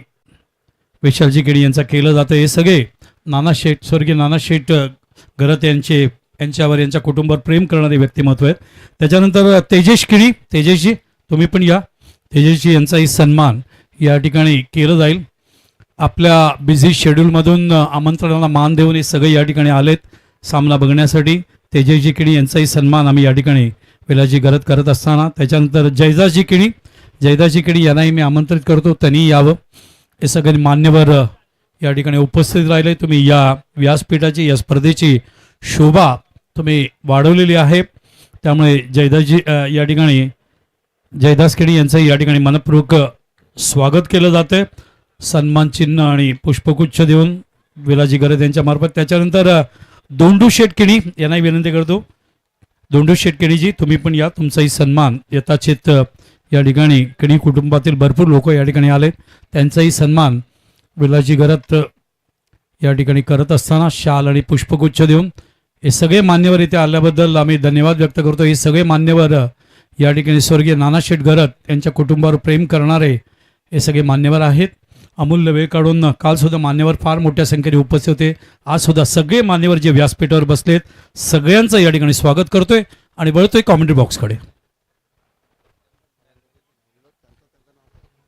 विशालजी केडी यांचा केलं जातं. हे सगळे स्वर्गीय नानाशेठ गरत यांच्यावर यांच्या कुटुंबावर प्रेम करणारे व्यक्तिमत्व आहेत. त्याच्यानंतर तेजसजी तुम्ही पण या. तेजसजी यांचाही सन्मान या ठिकाणी केलं जाईल. आपल्या बिझी शेड्यूलमधून आमंत्रणाला मान देऊन हे सगळे या ठिकाणी आलेत सामना बघण्यासाठी. तेजसजी किणी यांचाही सन्मान आम्ही या ठिकाणी विलाजी गरत करत असताना. त्याच्यानंतर जयदासजी किणी यांनाही मी आमंत्रित करतो, त्यांनी यावं. हे सगळे मान्यवर या ठिकाणी उपस्थित राहिले. तुम्ही या व्यासपीठाची, या स्पर्धेची शोभा तुम्ही वाढवलेली आहे. त्यामुळे या ठिकाणी जयदास किणी यांचंही या ठिकाणी मनपूर्वक स्वागत केलं जातं सन्मान चिन्ह आणि पुष्पगुच्छ देऊन विलाजी गरज यांच्या मार्फत. त्याच्यानंतर दोंडू शेठ किणी यांनाही विनंती करतो. दोंडू शेठ किणीजी तुम्ही पण या, तुमचाही सन्मान यथाचित या ठिकाणी किणी कुटुंबातील भरपूर लोक या ठिकाणी आले, त्यांचाही सन्मान विलाजी गरत या ठिकाणी करत असताना शाल आणि पुष्पगुच्छ देऊन हे सगळे मान्यवर इथे आल्याबद्दल आम्ही धन्यवाद व्यक्त करतो. हे सगळे मान्यवर या ठिकाणी स्वर्गीय नानाशेठ गरत यांच्या कुटुंबावर प्रेम करणारे हे सगळे मान्यवर आहेत. अमूल्य वेळ काढून काल सुद्धा मान्यवर फार मोठ्या संख्येने उपस्थित होते. आज सुद्धा सगळे मान्यवर जे व्यासपीठावर बसलेत सगळ्यांचं या ठिकाणी स्वागत करतोय आणि वळतोय कॉमेंट्री बॉक्सकडे.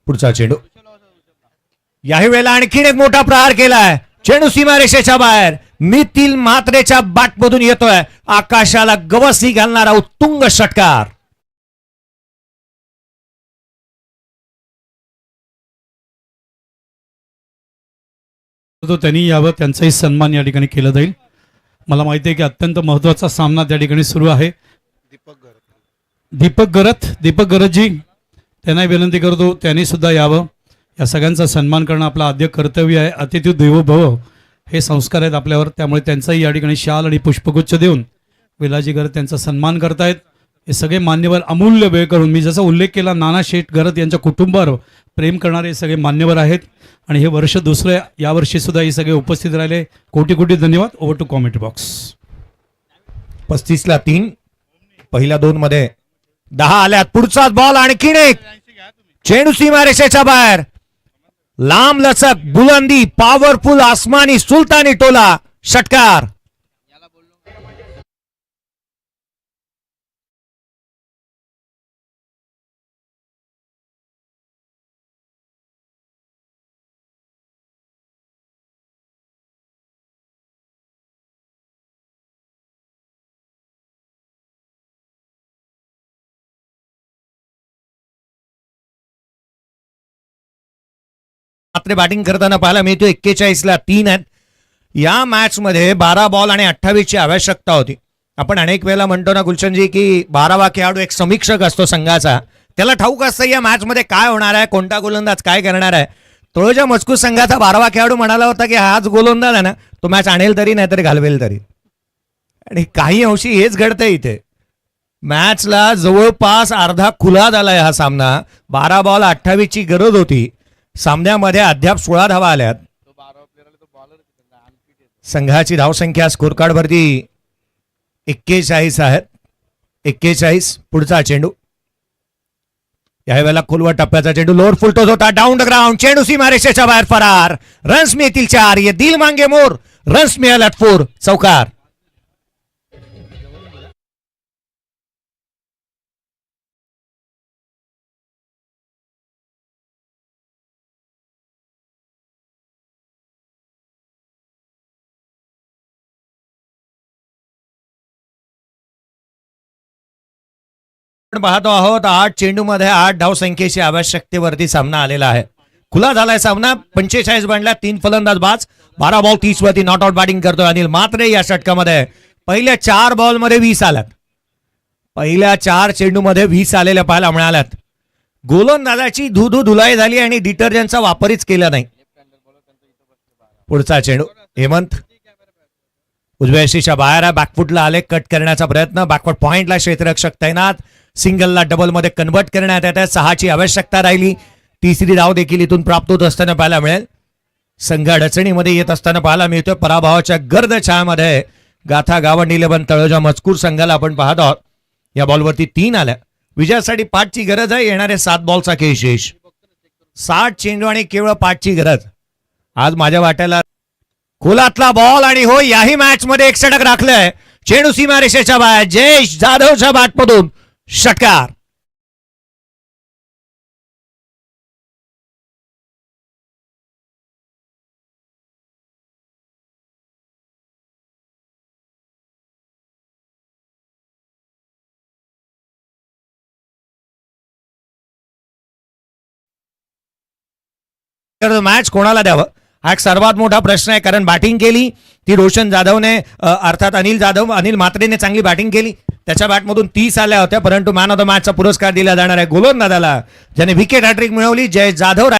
पुढचा चेंडू. याही वेळेला आणखीन एक मोठा प्रहार केलाय. चेंडू सीमारेषेच्या बाहेर मिथिल म्हात्रेच्या बॅटमधून येतोय. आकाशाला गवसी घालणारा उत्तुंग षटकार. तो त्यांनी यावं, त्यांचाही सन्मान या ठिकाणी केला जाईल. मला माहिती आहे की अत्यंत महत्त्वाचा सामना त्या ठिकाणी सुरू आहे. दीपक गरतजी त्यांनाही विनंती करतो, त्यांनी सुद्धा यावं. या सगळ्यांचा सन्मान करणं आपलं आद्य कर्तव्य आहे. अतिथी देवो भव हे संस्कार आहेत आपल्यावर. त्यामुळे त्यांचाही या ठिकाणी शाल आणि पुष्पगुच्छ देऊन विलाजी गरत त्यांचा सन्मान करतायत. हे सगळे मान्यवर अमूल्य वेळ करून, मी जसा उल्लेख केला, नानाशेठ गरत यांच्या कुटुंबावर प्रेम करणारे सगळे मान्यवर आहेत. आणि हे वर्ष दुसरं, यावर्षी सुद्धा हे सगळे उपस्थित राहिले. कोटी कोटी धन्यवाद. Over to commentary box. 35 ला 3, पहिल्या 2 मध्ये 10 आल्यात. पुढचाच बॉल, आणखीन एक चेंडू सीमारेषेच्या बाहेर. लांब लचक, बुलंदी, पॉवरफुल, आसमानी, सुलतानी टोला, षटकार. मात्र बॅटिंग करताना पाहायला मिळतो 41ला 3 आहेत. या मॅचमध्ये 12 बॉल आणि 28ची आवश्यकता होती. आपण अनेक वेळेला म्हणतो ना गुलशनजी की 12वा खेळाडू एक समीक्षक असतो संघाचा, त्याला ठाऊक असतं या मॅचमध्ये काय होणार आहे, कोणता गोलंदाज काय करणार आहे. तळोजा मजकूर संघाचा 12वा खेळाडू म्हणाला होता की हाच गोलंदाज आहे ना तो मॅच आणेल तरी नाहीतरी घालवेल तरी. आणि काही अंशी हेच घडतंय इथे. मॅचला जवळपास अर्धा खुला झालाय हा सामना. 12 बॉल 28ची गरज होती. सामन्यामध्ये अद्याप 16 धावा आल्यात. संघाची धावसंख्या स्कोर कार्ड वरती 41 आहेत. 41. पुढचा चेंडू यावेळेला खोलवर टप्प्याचा चेंडू लोअर फुलटोस होता. डाऊन द ग्राउंड चेंडू सीमारेषेच्या बाहेर फरार. रन्स मिळतील 4. ये दिल मांगे मोर. रन्स मिळाल्यात 4. चौकार. आपण पाहतो आहोत 8 चेंडूमध्ये 8 धावसंख्येची आवश्यकतेवरती सामना आलेला आहे. खुला झालाय सामना. 45 बनला. 3 फलंदाज बाद. 12 बॉल 30 वरती नॉट आउट बॅटिंग करतोय अनिल म्हात्रे. या षटकामध्ये पहिल्या 4 बॉलमध्ये 20 आल्यात. पहिल्या 4 चेंडूमध्ये 20 आलेल्या पाहायला मिळाल्यात. गोलंदाजाची धुधू धुलाई झाली आणि डिटर्जंटचा वापरच केला नाही. पुढचा चेंडू हेमंत उजव्या यशीच्या बाहेर आहे. बॅकफुटला आले. कट करण्याचा प्रयत्न. बॅकफुट पॉइंटला क्षेत्ररक्षक तैनात. सिंगलला डबलमध्ये कन्व्हर्ट करण्यात येत आहे. 6ची आवश्यकता राहिली. 3री धाव देखील इथून प्राप्त होत असताना पाहायला मिळेल. संघ अडचणीमध्ये येत असताना पाहायला मिळतोय. पराभवाच्या गर्द छायामध्ये गाथा गावंडी 11 तळोजा मजकूर संघाला आपण पाहत आहोत. या बॉलवरती 3 आल्या. विजयासाठी 5ची गरज आहे. येणारे 7 बॉलचा खेळ शेष. 60 चेंडू आणि केवळ 5ची गरज. आज माझ्या वाट्याला खोलातला बॉल आणि हो याही मॅच मध्ये 1 षटक राखलंय. चेंडू सीमारेषेच्या बाहेर. जयेश जाधवच्या बॅटमधून षटकार. मॅच कोणाला द्यावं हा एक सर्वात मोठा प्रश्न आहे. कारण बॅटिंग केली ती रोशन जाधवने अर्थात अनिल म्हात्रेने चांगली बॅटिंग केली. त्याच्या बॅटमधून 30 आल्या होत्या. परंतु मॅन ऑफ द मॅचचा पुरस्कार दिला जाणार आहे गोलंदाजाला ज्याने विकेट हॅट्रिक मिळवली. जयेश जाधव.